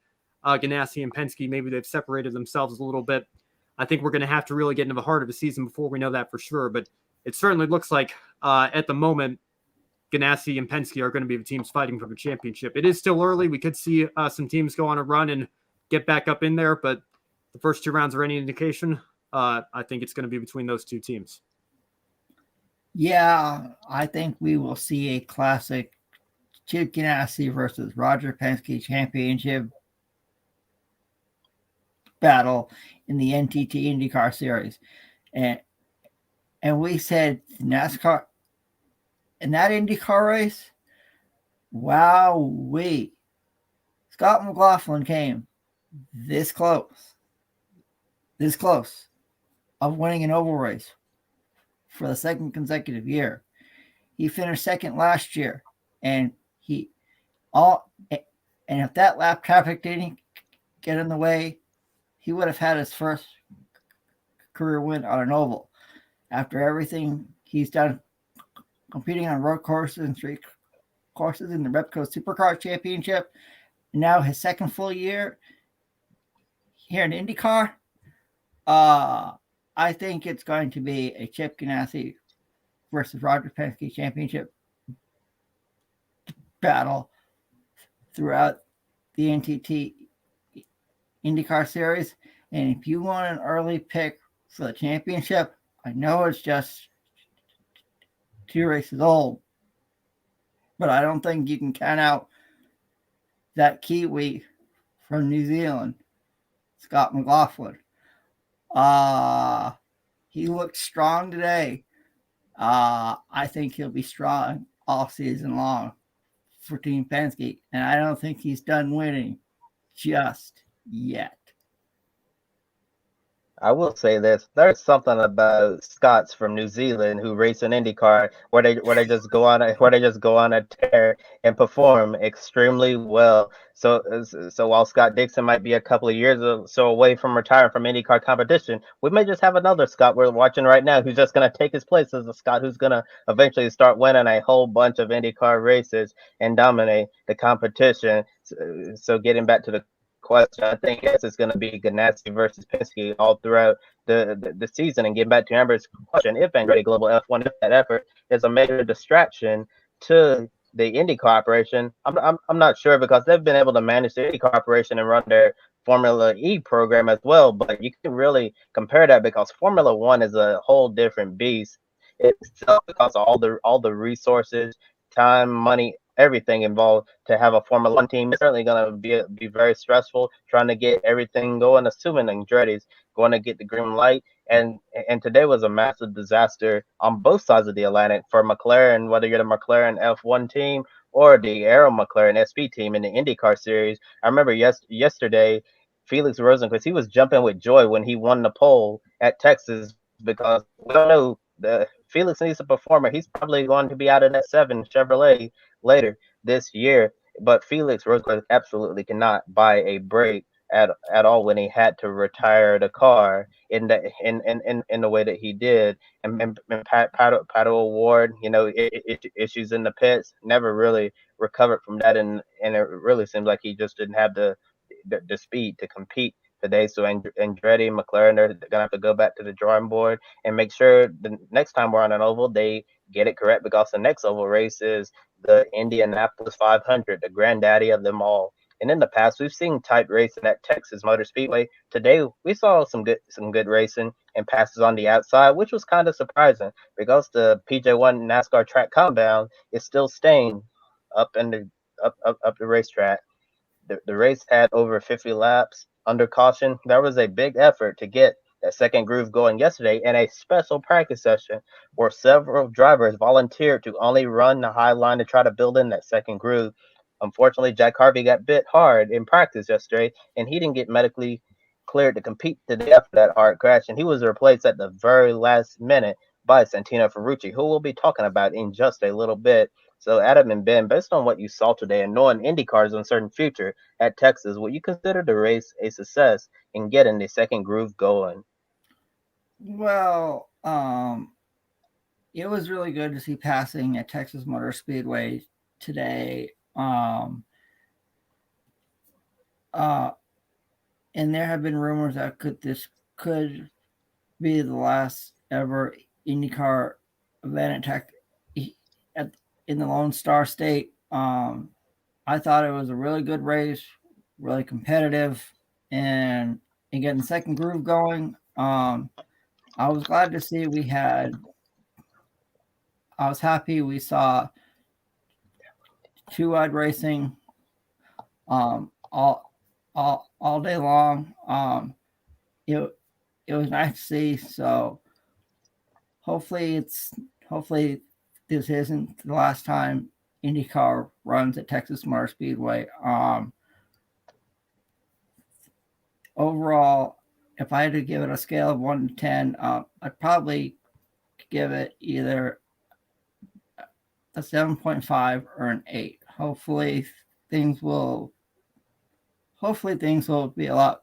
[SPEAKER 3] Ganassi and Penske. Maybe they've separated themselves a little bit. I think we're going to have to really get into the heart of the season before we know that for sure. But it certainly looks like at the moment, Ganassi and Penske are going to be the teams fighting for the championship. It is still early. We could see some teams go on a run and get back up in there. But the first 2 rounds are any indication, I think it's going to be between those two teams.
[SPEAKER 4] Yeah, I think we will see a classic Chip Ganassi versus Roger Penske championship battle in the NTT IndyCar Series. And we said NASCAR in that IndyCar race, wow-wee. Scott McLaughlin came this close of winning an oval race for the second consecutive year. He finished second last year, and if that lap traffic didn't get in the way, he would have had his first career win on an oval. After everything he's done competing on road courses and street courses in the Repco Supercar Championship, and now his second full year here in IndyCar, I think it's going to be a Chip Ganassi versus Roger Penske championship battle throughout the NTT IndyCar Series. And if you want an early pick for the championship, I know it's just 2 races old, but I don't think you can count out that Kiwi from New Zealand, Scott McLaughlin. He looked strong today. I think he'll be strong all season long for Team Penske, and I don't think he's done winning just yet.
[SPEAKER 2] I will say this: there's something about Scots from New Zealand who race an IndyCar where they just go on a tear and perform extremely well. So while Scott Dixon might be a couple of years or so away from retiring from IndyCar competition, we may just have another Scott we're watching right now who's just going to take his place as a Scott who's going to eventually start winning a whole bunch of IndyCar races and dominate the competition. So getting back to the question, I think it's going to be Ganassi versus Penske all throughout the season. And getting back to Amber's question, if Andretti Global F1, if that effort is a major distraction to the IndyCar operation, I'm not sure, because they've been able to manage the IndyCar operation and run their Formula E program as well. But you can really compare that, because Formula One is a whole different beast itself, because of all the resources, time, money, everything involved to have a Formula One team. It's certainly going to be very stressful trying to get everything going, assuming Andretti's going to get the green light. And today was a massive disaster on both sides of the Atlantic for McLaren, whether you're the McLaren F1 team or the Aero McLaren SP team in the IndyCar Series. I remember yesterday, Felix Rosenqvist, he was jumping with joy when he won the pole at Texas, because we don't know, Felix needs a performer. He's probably going to be out of that 7 Chevrolet later this year, but Felix Rosenqvist absolutely cannot buy a break at all when he had to retire the car in the way that he did. And Pato Award, issues in the pits, never really recovered from that, and it really seems like he just didn't have the speed to compete today. So Andretti and McLaren are gonna have to go back to the drawing board and make sure the next time we're on an oval they get it correct, because the next oval race is the Indianapolis 500, the granddaddy of them all. And in the past, we've seen tight racing at Texas Motor Speedway. Today, we saw some good racing and passes on the outside, which was kind of surprising because the PJ1 NASCAR track compound is still staying up in the up the racetrack. The race had over 50 laps under caution. That was a big effort to get that second groove going yesterday in a special practice session where several drivers volunteered to only run the high line to try to build in that second groove. Unfortunately, Jack Harvey got bit hard in practice yesterday, and he didn't get medically cleared to compete today after that hard crash, and he was replaced at the very last minute by Santino Ferrucci, who we'll be talking about in just a little bit. So, Adam and Ben, based on what you saw today and knowing IndyCar's uncertain future at Texas, would you consider the race a success in getting the second groove going?
[SPEAKER 4] Well, it was really good to see passing at Texas Motor Speedway today. And there have been rumors that this could be the last ever IndyCar event in the Lone Star State. I thought it was a really good race, really competitive, and getting the second groove going. I was glad to see I was happy we saw two-wide racing all day long. It was nice to see. So hopefully this isn't the last time IndyCar runs at Texas Motor Speedway. Overall, if I had to give it a scale of 1 to 10, I'd probably give it either a 7.5 or an 8. Hopefully things will be a lot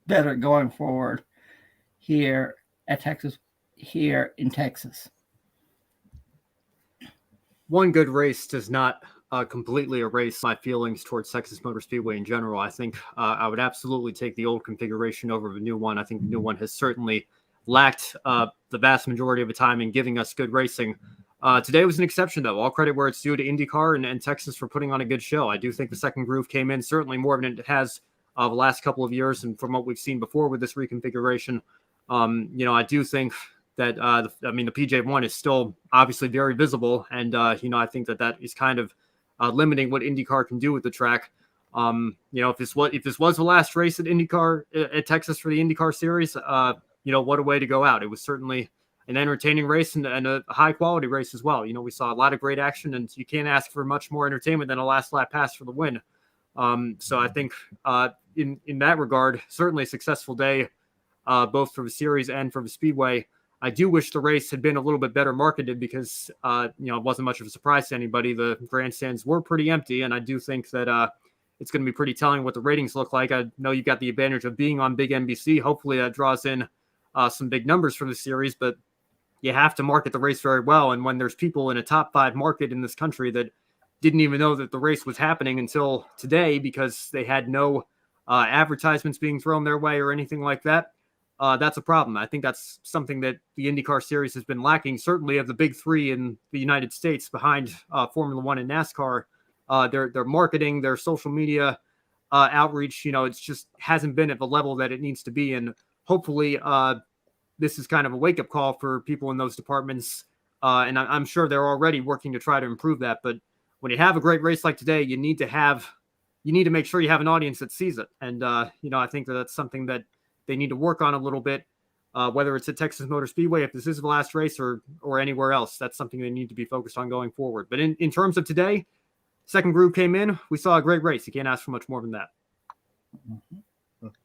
[SPEAKER 4] better going forward here in Texas.
[SPEAKER 3] One good race does not completely erase my feelings towards Texas Motor Speedway in general. I think I would absolutely take the old configuration over the new one. I think the new one has certainly lacked the vast majority of the time in giving us good racing. Today was an exception, though. All credit where it's due to IndyCar and Texas for putting on a good show. I do think the second groove came in certainly more than it has the last couple of years, and from what we've seen before with this reconfiguration. I do think that the PJ1 is still obviously very visible, and I think that is kind of limiting what IndyCar can do with the track. If this was the last race at IndyCar at Texas for the IndyCar Series, what a way to go out. It was certainly an entertaining race and a high quality race as well. We saw a lot of great action, and you can't ask for much more entertainment than a last lap pass for the win. So I think in that regard, certainly a successful day, both for the series and for the Speedway. I do wish the race had been a little bit better marketed because, it wasn't much of a surprise to anybody. The grandstands were pretty empty, and I do think that it's going to be pretty telling what the ratings look like. I know you've got the advantage of being on big NBC. Hopefully that draws in some big numbers for the series, but you have to market the race very well. And when there's people in a top 5 market in this country that didn't even know that the race was happening until today because they had no advertisements being thrown their way or anything like that, that's a problem. I think that's something that the IndyCar Series has been lacking, certainly of the big 3 in the United States behind Formula One and NASCAR. Their marketing, their social media outreach, it's just hasn't been at the level that it needs to be. And hopefully this is kind of a wake-up call for people in those departments. And I'm sure they're already working to try to improve that. But when you have a great race like today, you need to make sure you have an audience that sees it. And, I think that's something that they need to work on a little bit, whether it's at Texas Motor Speedway, if this is the last race or anywhere else. That's something they need to be focused on going forward. But in terms of today, second groove came in. We saw a great race. You can't ask for much more than that.
[SPEAKER 2] Mm-hmm.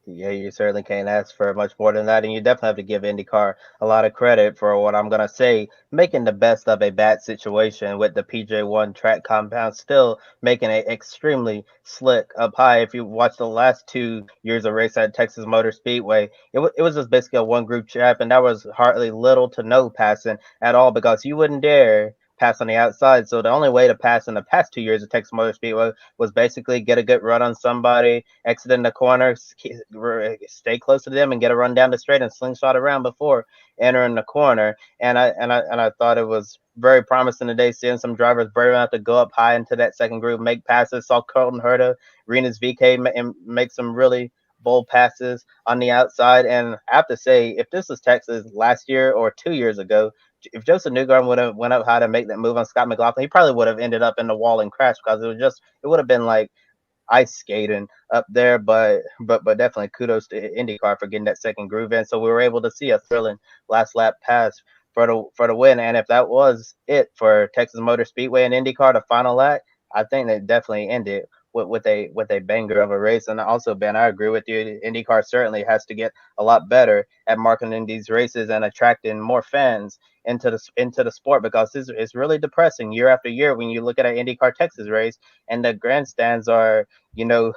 [SPEAKER 2] Yeah, you certainly can't ask for much more than that, and you definitely have to give IndyCar a lot of credit for what I'm going to say, making the best of a bad situation with the PJ1 track compound, still making it extremely slick up high. If you watch the last 2 years of race at Texas Motor Speedway, it was just basically a one group trap, and that was hardly little to no passing at all because you wouldn't dare pass on the outside. So the only way to pass in the past 2 years of Texas Motor Speedway was basically get a good run on somebody, exit in the corner, stay close to them, and get a run down the straight and slingshot around before entering the corner. And I thought it was very promising today, seeing some drivers brave enough to go up high into that second group, make passes. Saw Colton Herta, Renus VK, make some really bold passes on the outside. And I have to say, if this was Texas last year or 2 years ago, if Joseph Newgarden would have went up high to make that move on Scott McLaughlin, he probably would have ended up in the wall and crashed, because it would have been like ice skating up there. But definitely kudos to IndyCar for getting that second groove in. So we were able to see a thrilling last lap pass for the win. And if that was it for Texas Motor Speedway and IndyCar, the final lap, I think they definitely ended with a banger of a race. And also, Ben, I agree with you. IndyCar certainly has to get a lot better at marketing these races and attracting more fans into the sport, because it's really depressing year after year when you look at an IndyCar Texas race and the grandstands are, you know,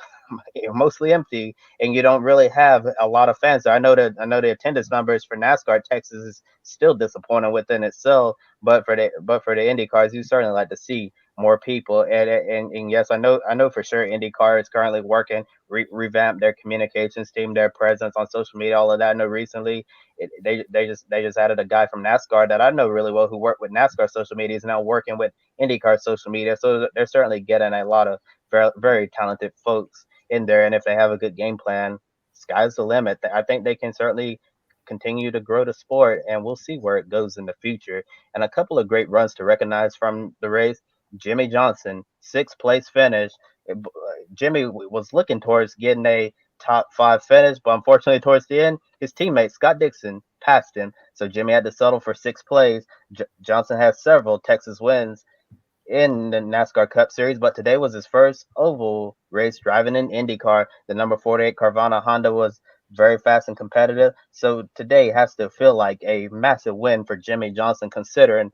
[SPEAKER 2] mostly empty, and you don't really have a lot of fans. I know the attendance numbers for NASCAR Texas is still disappointing within itself, but for the Indy cars, you certainly like to see more people. And yes, I know for sure IndyCar is currently working revamp their communications team, their presence on social media, all of that. I know recently they just added a guy from NASCAR that I know really well who worked with NASCAR social media, is now working with IndyCar social media. So they're certainly getting a lot of very, very talented folks in there. And if they have a good game plan, sky's the limit. I think they can certainly continue to grow the sport, and we'll see where it goes in the future. And a couple of great runs to recognize from the race. Jimmy Johnson, sixth place finish. Jimmy was looking towards getting a top five finish, but unfortunately, towards the end, his teammate Scott Dixon passed him. So Jimmy had to settle for sixth place. Johnson has several Texas wins in the NASCAR Cup Series, but today was his first oval race driving in IndyCar. The number 48 Carvana Honda was very fast and competitive. So today has to feel like a massive win for Jimmy Johnson, considering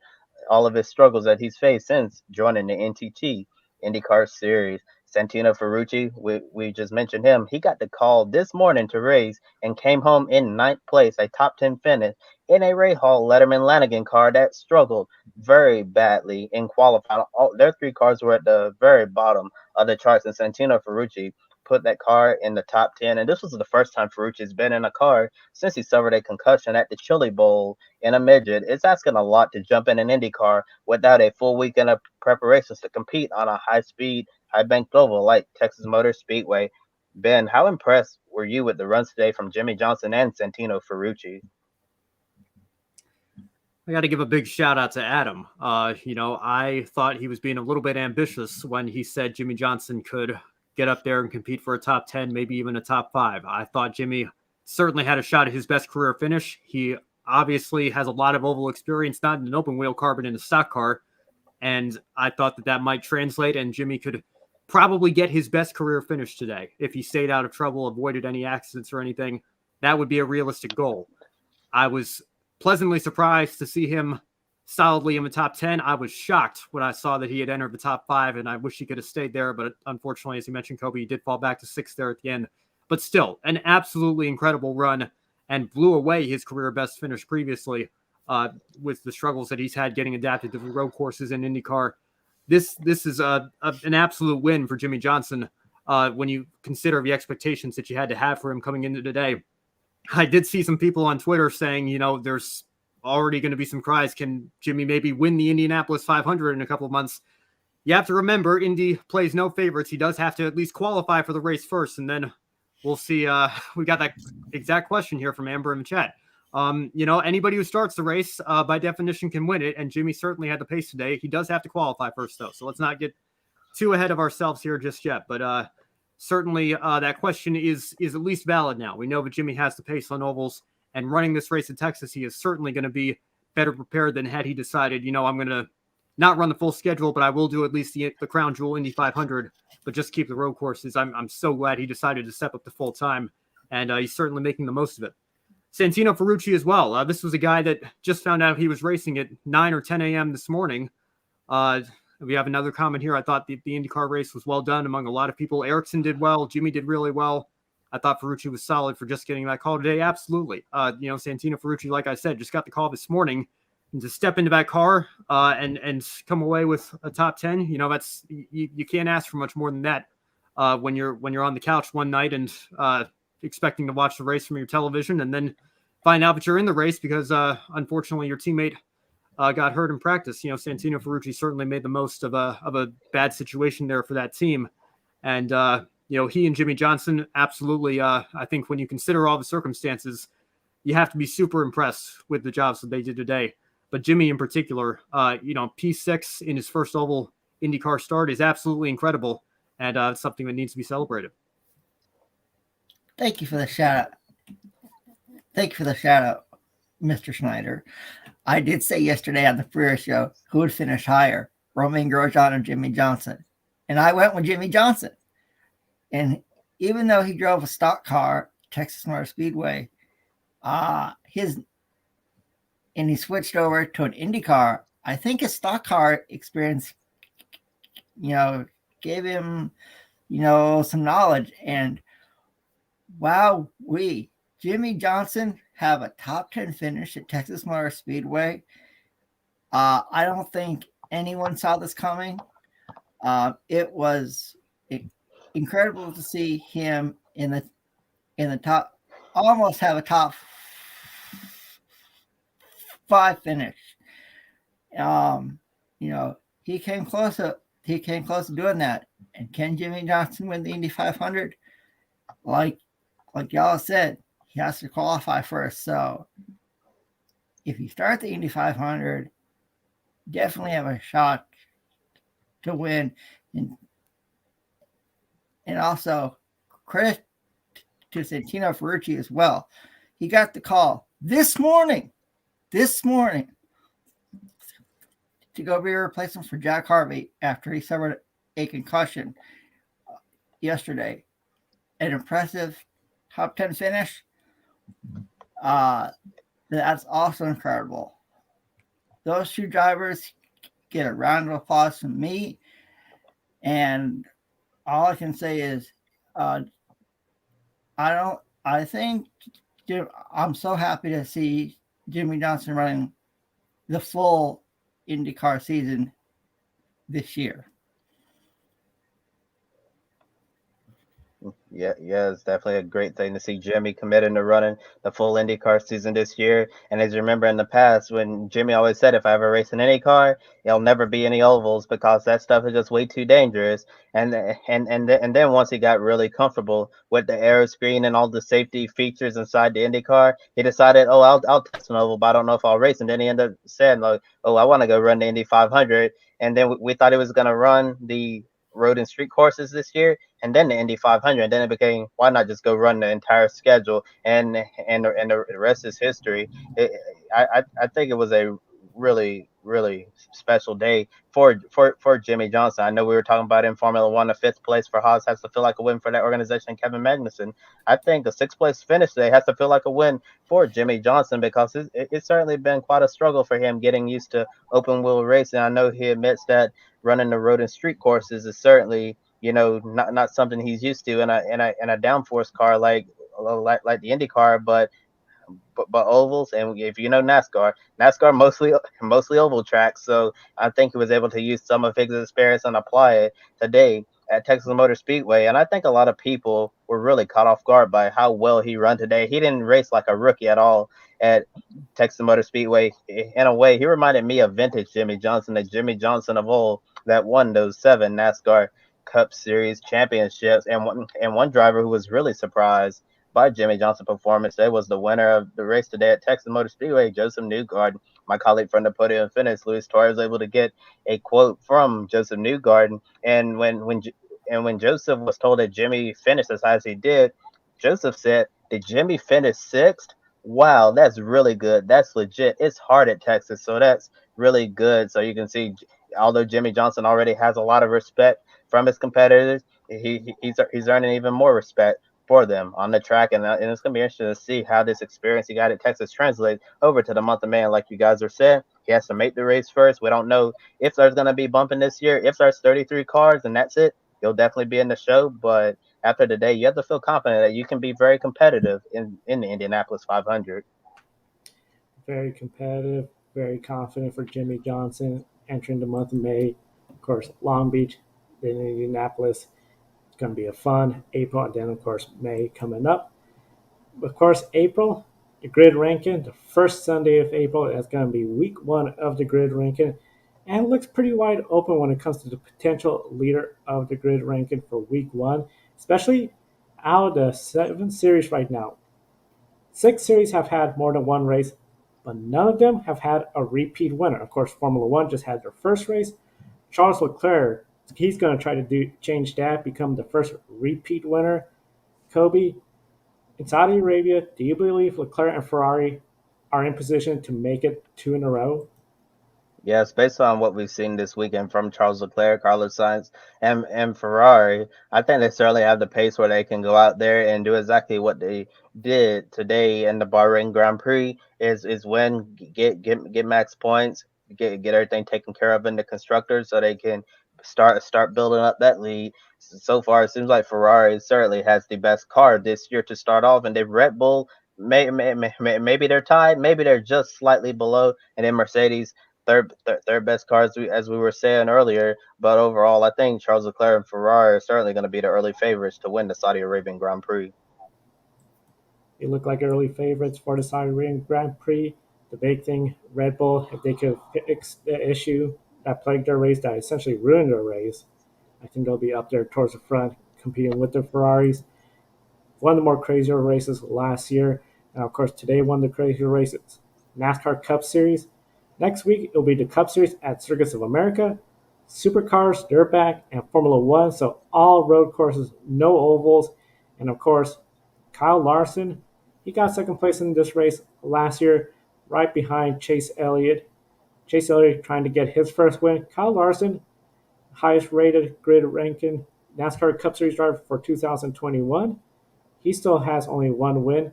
[SPEAKER 2] all of his struggles that he's faced since joining the NTT IndyCar Series. Santino Ferrucci, we just mentioned him. He got the call this morning to race and came home in ninth place, a top 10 finish in a Ray Hall Letterman Lanigan car that struggled very badly in qualifying. Their three cars were at the very bottom of the charts, and Santino Ferrucci put that car in the top 10. And this was the first time Ferrucci's been in a car since he suffered a concussion at the Chili Bowl in a midget. It's asking a lot to jump in an Indy car without a full weekend of preparations to compete on a high-speed, high-banked oval like Texas Motor Speedway. Ben, how impressed were you with the runs today from Jimmy Johnson and Santino Ferrucci?
[SPEAKER 3] I got to give a big shout out to Adam. I thought he was being a little bit ambitious when he said Jimmy Johnson could get up there and compete for a top 10, maybe even a top 5. I thought Jimmy certainly had a shot at his best career finish. He obviously has a lot of oval experience, not in an open wheel car, but in a stock car. And I thought that might translate, and Jimmy could probably get his best career finish today. If he stayed out of trouble, avoided any accidents or anything, that would be a realistic goal. I was pleasantly surprised to see him solidly in the top 10. I was shocked when I saw that he had entered the top 5, and I wish he could have stayed there. But unfortunately, as you mentioned, Kobe, he did fall back to 6th there at the end. But still, an absolutely incredible run, and blew away his career best finish previously with the struggles that he's had getting adapted to the road courses in IndyCar. This is an absolute win for Jimmy Johnson when you consider the expectations that you had to have for him coming into today. I did see some people on Twitter saying, there's already going to be some cries. Can Jimmy maybe win the Indianapolis 500 in a couple of months? You have to remember, Indy plays no favorites. He does have to at least qualify for the race first, and then we'll see. We got that exact question here from Amber in the chat. Anybody who starts the race by definition can win it, and Jimmy certainly had the pace today. He does have to qualify first, though, so let's not get too ahead of ourselves here just yet. But certainly that question is at least valid now. We know that Jimmy has the pace on ovals, and running this race in Texas, he is certainly going to be better prepared than had he decided, I'm going to not run the full schedule, but I will do at least the Crown Jewel Indy 500, but just keep the road courses. I'm so glad he decided to step up to full time, and he's certainly making the most of it. Santino Ferrucci as well. This was a guy that just found out he was racing at 9 or 10 a.m. this morning. We have another comment here. I thought the IndyCar race was well done among a lot of people. Ericsson did well. Jimmy did really well. I thought Ferrucci was solid for just getting that call today. Absolutely. Santino Ferrucci, like I said, just got the call this morning to step into that car and come away with a top 10, that's you can't ask for much more than that when you're on the couch one night and expecting to watch the race from your television and then find out that you're in the race because unfortunately your teammate got hurt in practice. Santino Ferrucci certainly made the most of a bad situation there for that team. And, he and Jimmy Johnson, absolutely. I think when you consider all the circumstances, you have to be super impressed with the jobs that they did today. But Jimmy in particular, P6 in his first oval IndyCar start is absolutely incredible and something that needs to be celebrated.
[SPEAKER 4] Thank you for the shout out, Mr. Schneider. I did say yesterday on the Freer show who would finish higher, Romain Grosjean or Jimmy Johnson. And I went with Jimmy Johnson. And even though he drove a stock car, Texas Motor Speedway, and he switched over to an Indy car, I think his stock car experience, gave him, some knowledge. And wow, Jimmy Johnson have a top 10 finish at Texas Motor Speedway. I don't think anyone saw this coming. It was incredible to see him in the top, almost have a top 5 finish. He came close to doing that. And can Jimmy Johnson win the Indy 500? Like y'all said, he has to qualify first. So if you start the Indy 500, definitely have a shot to win. And also credit to Santino Ferrucci as well. He got the call this morning to go be a replacement for Jack Harvey after he suffered a concussion yesterday. An impressive top 10 finish. That's also incredible. Those two drivers get a round of applause from me. And all I can say is, I'm so happy to see Jimmy Johnson running the full IndyCar season this year.
[SPEAKER 2] Yeah, it's definitely a great thing to see Jimmy committing to running the full IndyCar season this year. And as you remember in the past, when Jimmy always said, if I ever race an IndyCar, it'll never be any ovals because that stuff is just way too dangerous. And then once he got really comfortable with the aero screen and all the safety features inside the IndyCar, he decided, I'll test an oval, but I don't know if I'll race. And then he ended up saying, I want to go run the Indy 500. And then we thought he was going to run the road and street courses this year and then the Indy 500, and then it became, why not just go run the entire schedule, and the rest is history. I think it was a really special day for Jimmy Johnson. I know we were talking about in Formula One, the 5th place for Haas has to feel like a win for that organization, Kevin Magnussen. I think a 6th place finish today has to feel like a win for Jimmy Johnson because it's certainly been quite a struggle for him getting used to open wheel racing. I know he admits that running the road and street courses is certainly, not something he's used to in a downforce car like the Indy car, but ovals. And if NASCAR mostly oval tracks, so I think he was able to use some of his experience and apply it today at Texas Motor Speedway. And I think a lot of people were really caught off guard by how well he ran today. He didn't race like a rookie at all at Texas Motor Speedway. In a way, he reminded me of vintage Jimmy Johnson, the Jimmy Johnson of old that won those 7 NASCAR Cup Series championships. And one driver who was really surprised by Jimmy Johnson's performance today was the winner of the race today at Texas Motor Speedway, Joseph Newgarden. My colleague from the Podium Finish, Luis Torres, was able to get a quote from Joseph Newgarden. And when Joseph was told that Jimmy finished as high as he did, Joseph said, "Did Jimmy finish 6th? Wow, that's really good. That's legit. It's hard at Texas, so that's really good." So you can see, although Jimmy Johnson already has a lot of respect from his competitors, he's earning even more respect for them on the track, and it's going to be interesting to see how this experience he got at Texas translates over to the month of May. And like you guys are saying, he has to make the race first. We don't know if there's going to be bumping this year. If there's 33 cars and that's it, he'll definitely be in the show. But after the day, you have to feel confident that you can be very competitive in the Indianapolis 500.
[SPEAKER 1] Very competitive. Very confident for Jimmy Johnson entering the month of May. Of course, Long Beach, then Indianapolis. It's going to be a fun April, and then, of course, May coming up. Of course, April, the grid ranking, the first Sunday of April is going to be week one of the grid ranking. And it looks pretty wide open when it comes to the potential leader of the grid ranking for week one, especially out of the 7 series right now. 6 series have had more than one race, but none of them have had a repeat winner. Of course, Formula One just had their first race. Charles Leclerc, he's going to try to change that, become the first repeat winner. Kobe, in Saudi Arabia, do you believe Leclerc and Ferrari are in position to make it 2 in a row?
[SPEAKER 2] Yes, based on what we've seen this weekend from Charles Leclerc, Carlos Sainz, and Ferrari, I think they certainly have the pace where they can go out there and do exactly what they did today in the Bahrain Grand Prix. Is win, get max points, get everything taken care of in the constructors, so they can start building up that lead. So far, it seems like Ferrari certainly has the best car this year to start off, and they Red Bull. Maybe they're tied, maybe they're just slightly below, and then Mercedes third best car as we were saying earlier. But overall, I think Charles Leclerc and Ferrari are certainly going to be the early favorites to win the Saudi Arabian Grand Prix.
[SPEAKER 1] They look like early favorites for the Saudi Arabian Grand Prix. The big thing, Red Bull, if they could fix the issue that plagued their race, that essentially ruined their race, I think they'll be up there towards the front, competing with the Ferraris. One of the more crazier races last year, and of course today one of the crazier races. NASCAR Cup Series. Next week it'll be the Cup Series at Circuits of America, Supercars, Dirtbag, and Formula One. So all road courses, no ovals, and of course Kyle Larson. He got second place in this race last year, right behind Chase Elliott. Chase Elliott trying to get his first win. Kyle Larson, highest rated grid ranking NASCAR Cup Series driver for 2021. He still has only one win.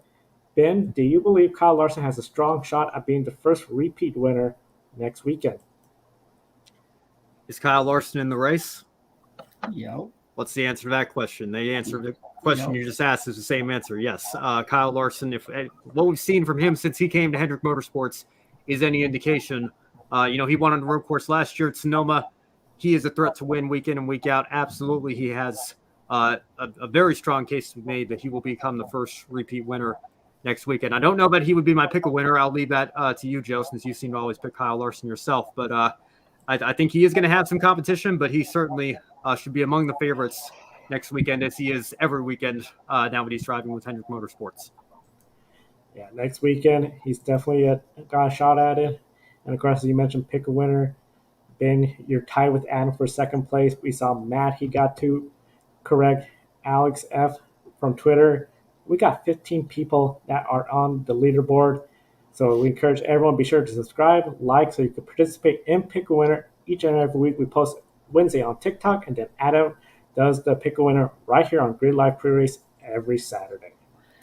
[SPEAKER 1] Ben, do you believe Kyle Larson has a strong shot at being the first repeat winner next weekend?
[SPEAKER 3] Is Kyle Larson in the race?
[SPEAKER 4] Yo.
[SPEAKER 3] What's the answer to that question? The answer to the question you just asked is the same answer. Yes, Kyle Larson. If what we've seen from him since he came to Hendrick Motorsports is any indication, he won on the road course last year at Sonoma. He is a threat to win week in and week out. Absolutely, he has a very strong case to be made that he will become the first repeat winner next weekend. I don't know that he would be my pick a winner. I'll leave that to you, Joe, since you seem to always pick Kyle Larson yourself. But I think he is going to have some competition, but he certainly should be among the favorites next weekend, as he is every weekend now that he's driving with Hendrick Motorsports.
[SPEAKER 1] Yeah, next weekend, he's definitely got a shot at it. And of course, as you mentioned, pick a winner. Ben, you're tied with Adam for second place. We saw Matt, he got to correct. Alex F. from Twitter. We got 15 people that are on the leaderboard. So we encourage everyone, be sure to subscribe, like, so you can participate in Pick a Winner each and every week. We post Wednesday on TikTok, and then Adam does the Pick a Winner right here on Grid Live Pre-Race every Saturday.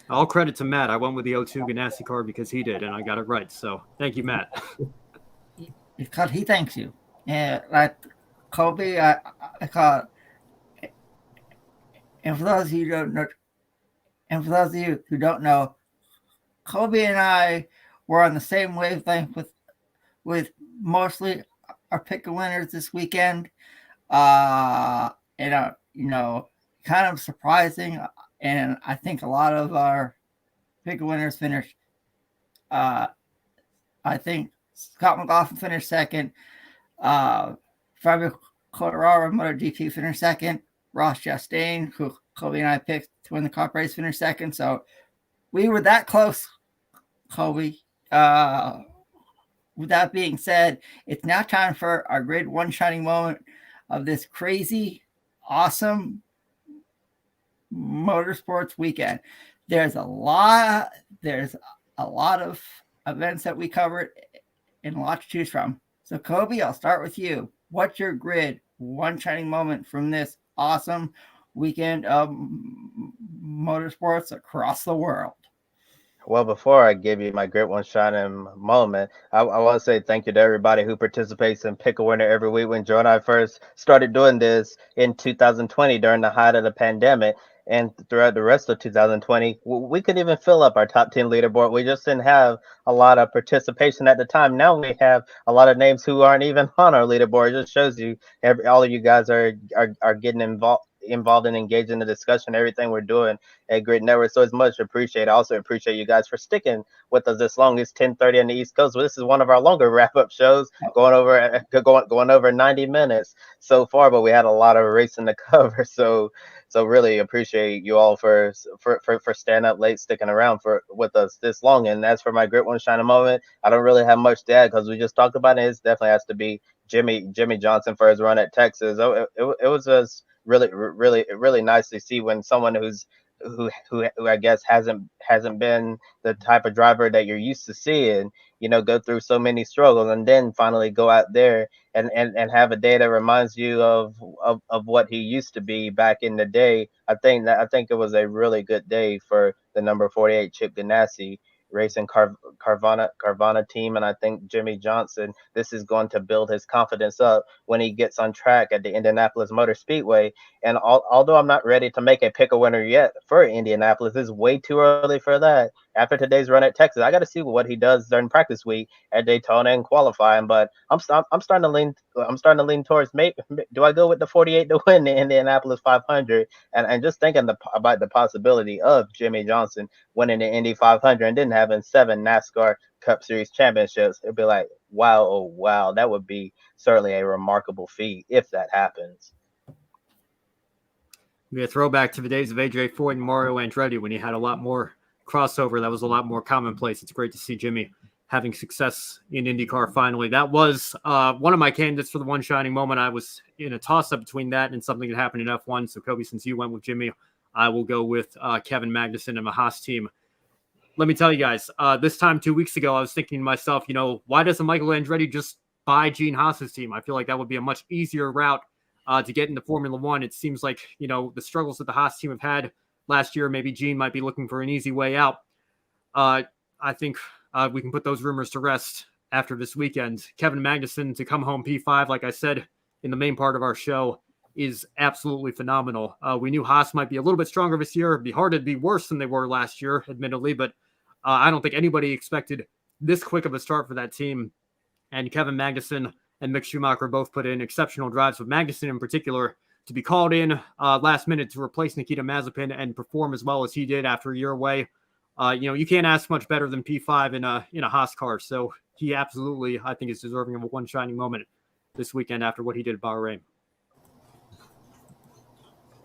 [SPEAKER 3] All credit to Matt. I went with the 02 Ganassi car because he did, and I got it right. So thank you, Matt.
[SPEAKER 4] Because he thanks you. Yeah, like Kobe, I call. And for those of you who don't know, Kobe and I were on the same wavelength with mostly our pick of winners this weekend. Kind of surprising, and I think a lot of our pick of winners finished. I think Scott McLaughlin finished second. Fabio Quartararo, MotoGP, finished second. Ross Chastain, who Kobe and I picked to win the cup race, finished second. So we were that close, Kobe. With that being said, it's now time for our grid one shining moment of this crazy, awesome motorsports weekend. There's a lot of events that we covered and a lot to choose from. So Kobe, I'll start with you. What's your grid one shining moment from this awesome weekend of motorsports across the world?
[SPEAKER 2] Well, before I give you my great one shining moment, I want to say thank you to everybody who participates in Pick a Winner every week. When Joe and I first started doing this in 2020 during the height of the pandemic, and throughout the rest of 2020, we could even fill up our top 10 leaderboard. We just didn't have a lot of participation at the time. Now we have a lot of names who aren't even on our leaderboard. It just shows you all of you guys are getting involved and engaged in the discussion, everything we're doing at Grid Network. So it's much appreciated. I also appreciate you guys for sticking with us this long. It's 10:30 on the East Coast. Well, this is one of our longer wrap-up shows, going over 90 minutes so far, but we had a lot of racing to cover. So really appreciate you all for staying up late, sticking around with us this long. And as for my Grit One Shining moment, I don't really have much to add because we just talked about it. It definitely has to be Jimmy Johnson for his run at Texas. It was just really nice to see when someone who I guess hasn't been the type of driver that you're used to seeing, go through so many struggles and then finally go out there and have a day that reminds you of what he used to be back in the day. I think it was a really good day for the number 48 Chip Ganassi racing Carvana team, and I think Jimmy Johnson, this is going to build his confidence up when he gets on track at the Indianapolis Motor Speedway. And although I'm not ready to make a pick a winner yet for Indianapolis, it's way too early for that. After today's run at Texas, I got to see what he does during practice week at Daytona and qualifying. But I'm starting to lean. I'm starting to lean towards. Do I go with the 48 to win the Indianapolis 500? And just thinking about the possibility of Jimmy Johnson winning the Indy 500 and then having 7 NASCAR Cup Series championships, it'd be like, wow, oh wow, that would be certainly a remarkable feat if that happens.
[SPEAKER 3] Be a throwback to the days of AJ Foyt and Mario Andretti when you had a lot more crossover. That was a lot more commonplace. It's great to see Jimmy having success in IndyCar finally. That was one of my candidates for the one shining moment. I was in a toss-up between that and something that happened in F1. So, Kobe, since you went with Jimmy, I will go with Kevin Magnussen and the Haas team. Let me tell you guys, this time 2 weeks ago, I was thinking to myself, why doesn't Michael Andretti just buy Gene Haas's team? I feel like that would be a much easier route to get into Formula One. It seems like, the struggles that the Haas team have had last year, maybe Gene might be looking for an easy way out. I think we can put those rumors to rest after this weekend. Kevin Magnussen to come home P5, like I said in the main part of our show, is absolutely phenomenal. We knew Haas might be a little bit stronger this year. It'd be hard to be worse than they were last year, admittedly, but I don't think anybody expected this quick of a start for that team. And Kevin Magnussen and Mick Schumacher both put in exceptional drives, with Magnussen in particular to be called in last minute to replace Nikita Mazepin and perform as well as he did after a year away. You can't ask much better than P5 in a Haas car. So he absolutely, I think, is deserving of a one shining moment this weekend after what he did at Bahrain.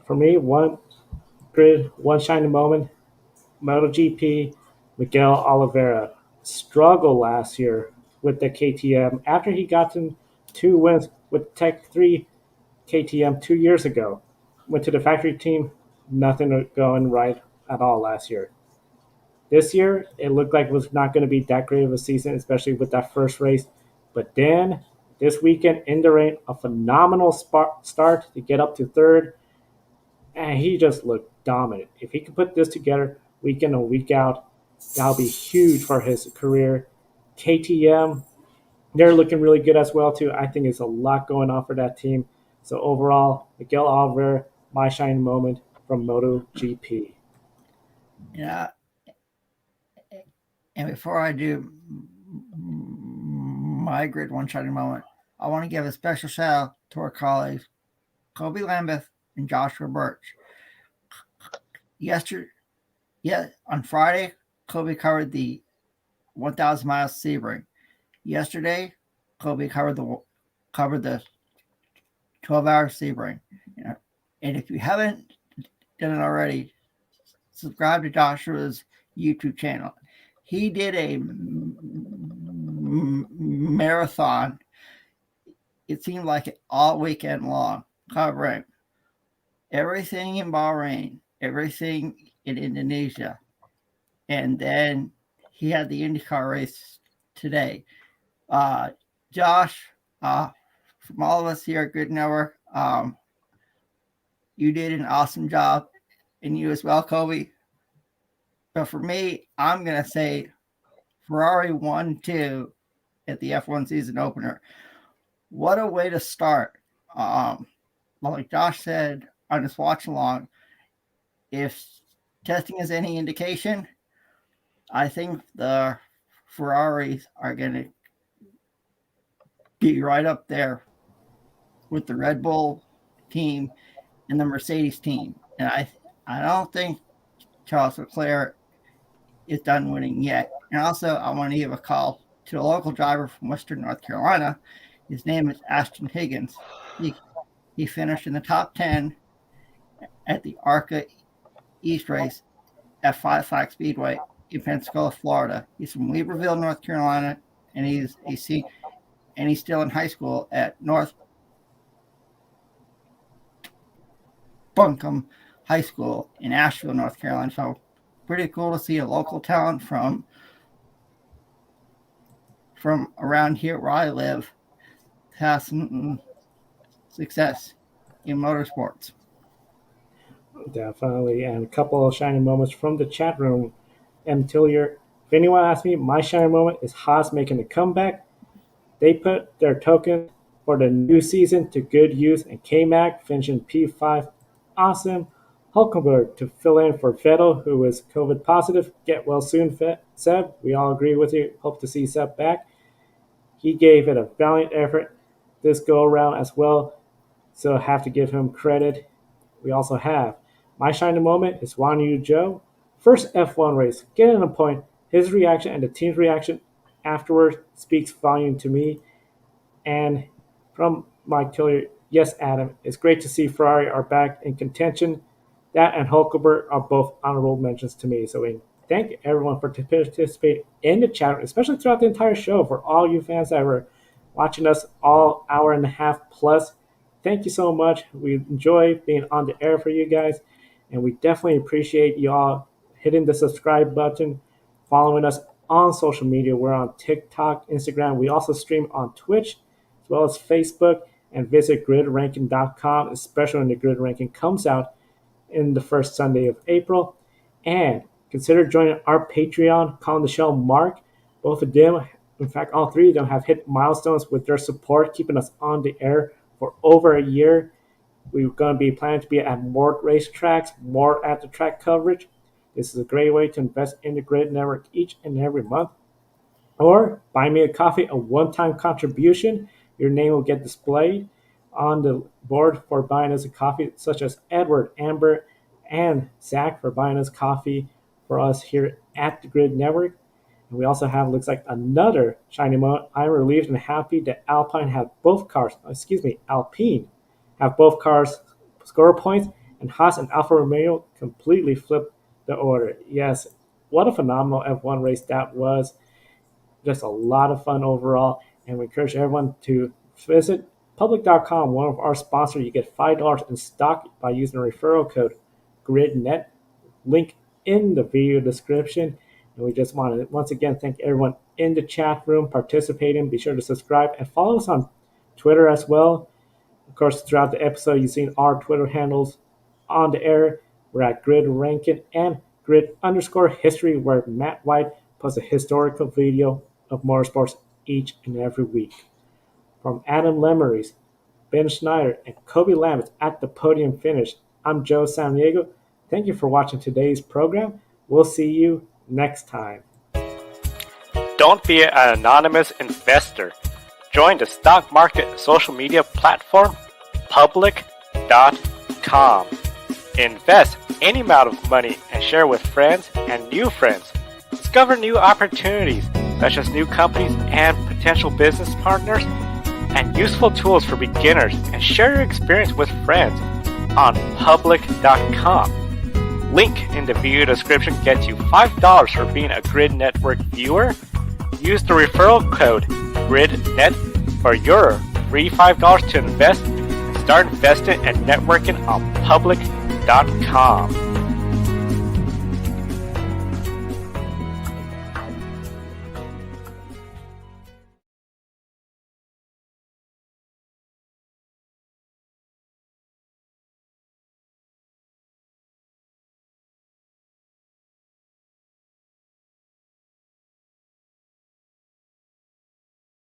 [SPEAKER 1] For me, one shining moment, MotoGP, Miguel Olivera struggled last year with the KTM after he got some 2 wins with Tech 3 KTM 2 years ago. Went to the factory team, nothing going right at all last year. This year, it looked like it was not going to be that great of a season, especially with that first race. But then, this weekend in the rain, a phenomenal start to get up to third, and he just looked dominant. If he could put this together week in and week out, that'll be huge for his career. KTM, they're looking really good as well, too. I think there's a lot going on for that team. So overall, Miguel Oliver, my shining moment from MotoGP.
[SPEAKER 4] Yeah. And before I do my Grid One shining moment, I want to give a special shout out to our colleagues, Kobe Lambeth and Joshua Birch. On Friday, Kobe covered the 1,000 miles Sebring. Yesterday, Kobe covered the 12-hour Sebring. And if you haven't done it already, subscribe to Joshua's YouTube channel. He did a marathon. It seemed like it all weekend long, covering everything in Bahrain, everything in Indonesia. And then he had the IndyCar race today. Josh, from all of us here at Good Network, you did an awesome job, and you as well, Kobe. But for me, I'm going to say Ferrari 1-2 at the F1 season opener. What a way to start. Like Josh said on his watch along, if testing is any indication, I think the Ferraris are going to be right up there with the Red Bull team and the Mercedes team. And I don't think Charles Leclerc is done winning yet. And also, I want to give a call to a local driver from Western North Carolina. His name is Ashton Higgins. He finished in the top 10 at the ARCA East race at Five Flags Speedway in Pensacola, Florida. He's from Weaverville, North Carolina, and he's still in high school at North Buncombe High School in Asheville, North Carolina. So pretty cool to see a local talent from around here where I live have some success in motorsports.
[SPEAKER 1] Definitely. And a couple of shining moments from the chat room. M. Tillier, if anyone asks me, my shining moment is Haas making a comeback. They put their token for the new season to good use, and K-Mag finishing P5. Awesome. Hulkenberg to fill in for Vettel, who is COVID positive. Get well soon, Seb. We all agree with you. Hope to see Seb back. He gave it a valiant effort this go-around as well, so I have to give him credit. We also have my shining moment is Guan Yu Zhou. First F1 race, getting a point. His reaction and the team's reaction afterwards speaks volume to me. And from Mike Tillier, yes, Adam, it's great to see Ferrari are back in contention. That and Hulkenberg are both honorable mentions to me. So we thank everyone for participating in the chat, especially throughout the entire show. For all you fans that were watching us all hour and a half plus, thank you so much. We enjoy being on the air for you guys, and we definitely appreciate you all hitting the subscribe button, following us on social media. We're on TikTok, Instagram. We also stream on Twitch as well as Facebook, and visit gridranking.com, especially when the grid ranking comes out in the first Sunday of April. And consider joining our Patreon, Calling the Show Mark. Both of them, in fact, all three of them have hit milestones with their support, keeping us on the air for over a year. We're going to be planning to be at more racetracks, more at the track coverage. This is a great way to invest in the Grid Network each and every month. Or buy me a coffee, a one-time contribution. Your name will get displayed on the board for buying us a coffee, such as Edward, Amber, and Zach for buying us coffee for us here at the Grid Network. And we also have, looks like, another shiny moment. I'm relieved and happy that Alpine have both cars, Alpine have both cars score points, and Haas and Alfa Romeo completely flipped the order. Yes, what a phenomenal F1 race that was. Just a lot of fun overall, and we encourage everyone to visit public.com, one of our sponsors. You get $5 in stock by using the referral code GridNet, link in the video description. And we just want to once again thank everyone in the chat room participating. Be sure to subscribe and follow us on Twitter as well. Of course, throughout the episode, you've seen our Twitter handles on the air. We're at Grid Ranking and Grid_History, where Matt White posts a historical video of motorsports each and every week. From Adam Lemeries, Ben Schneider, and Kobe Lambert at the podium finish, I'm Joe Samaniego. Thank you for watching today's program. We'll see you next time.
[SPEAKER 5] Don't be an anonymous investor. Join the stock market social media platform public.com. Invest any amount of money and share with friends and new friends. Discover new opportunities such as new companies and potential business partners, and useful tools for beginners, and share your experience with friends on public.com. Link in the video description gets you $5 for being a Grid Network viewer. Use the referral code GridNet for your free $5 to invest and start investing and networking on public.com.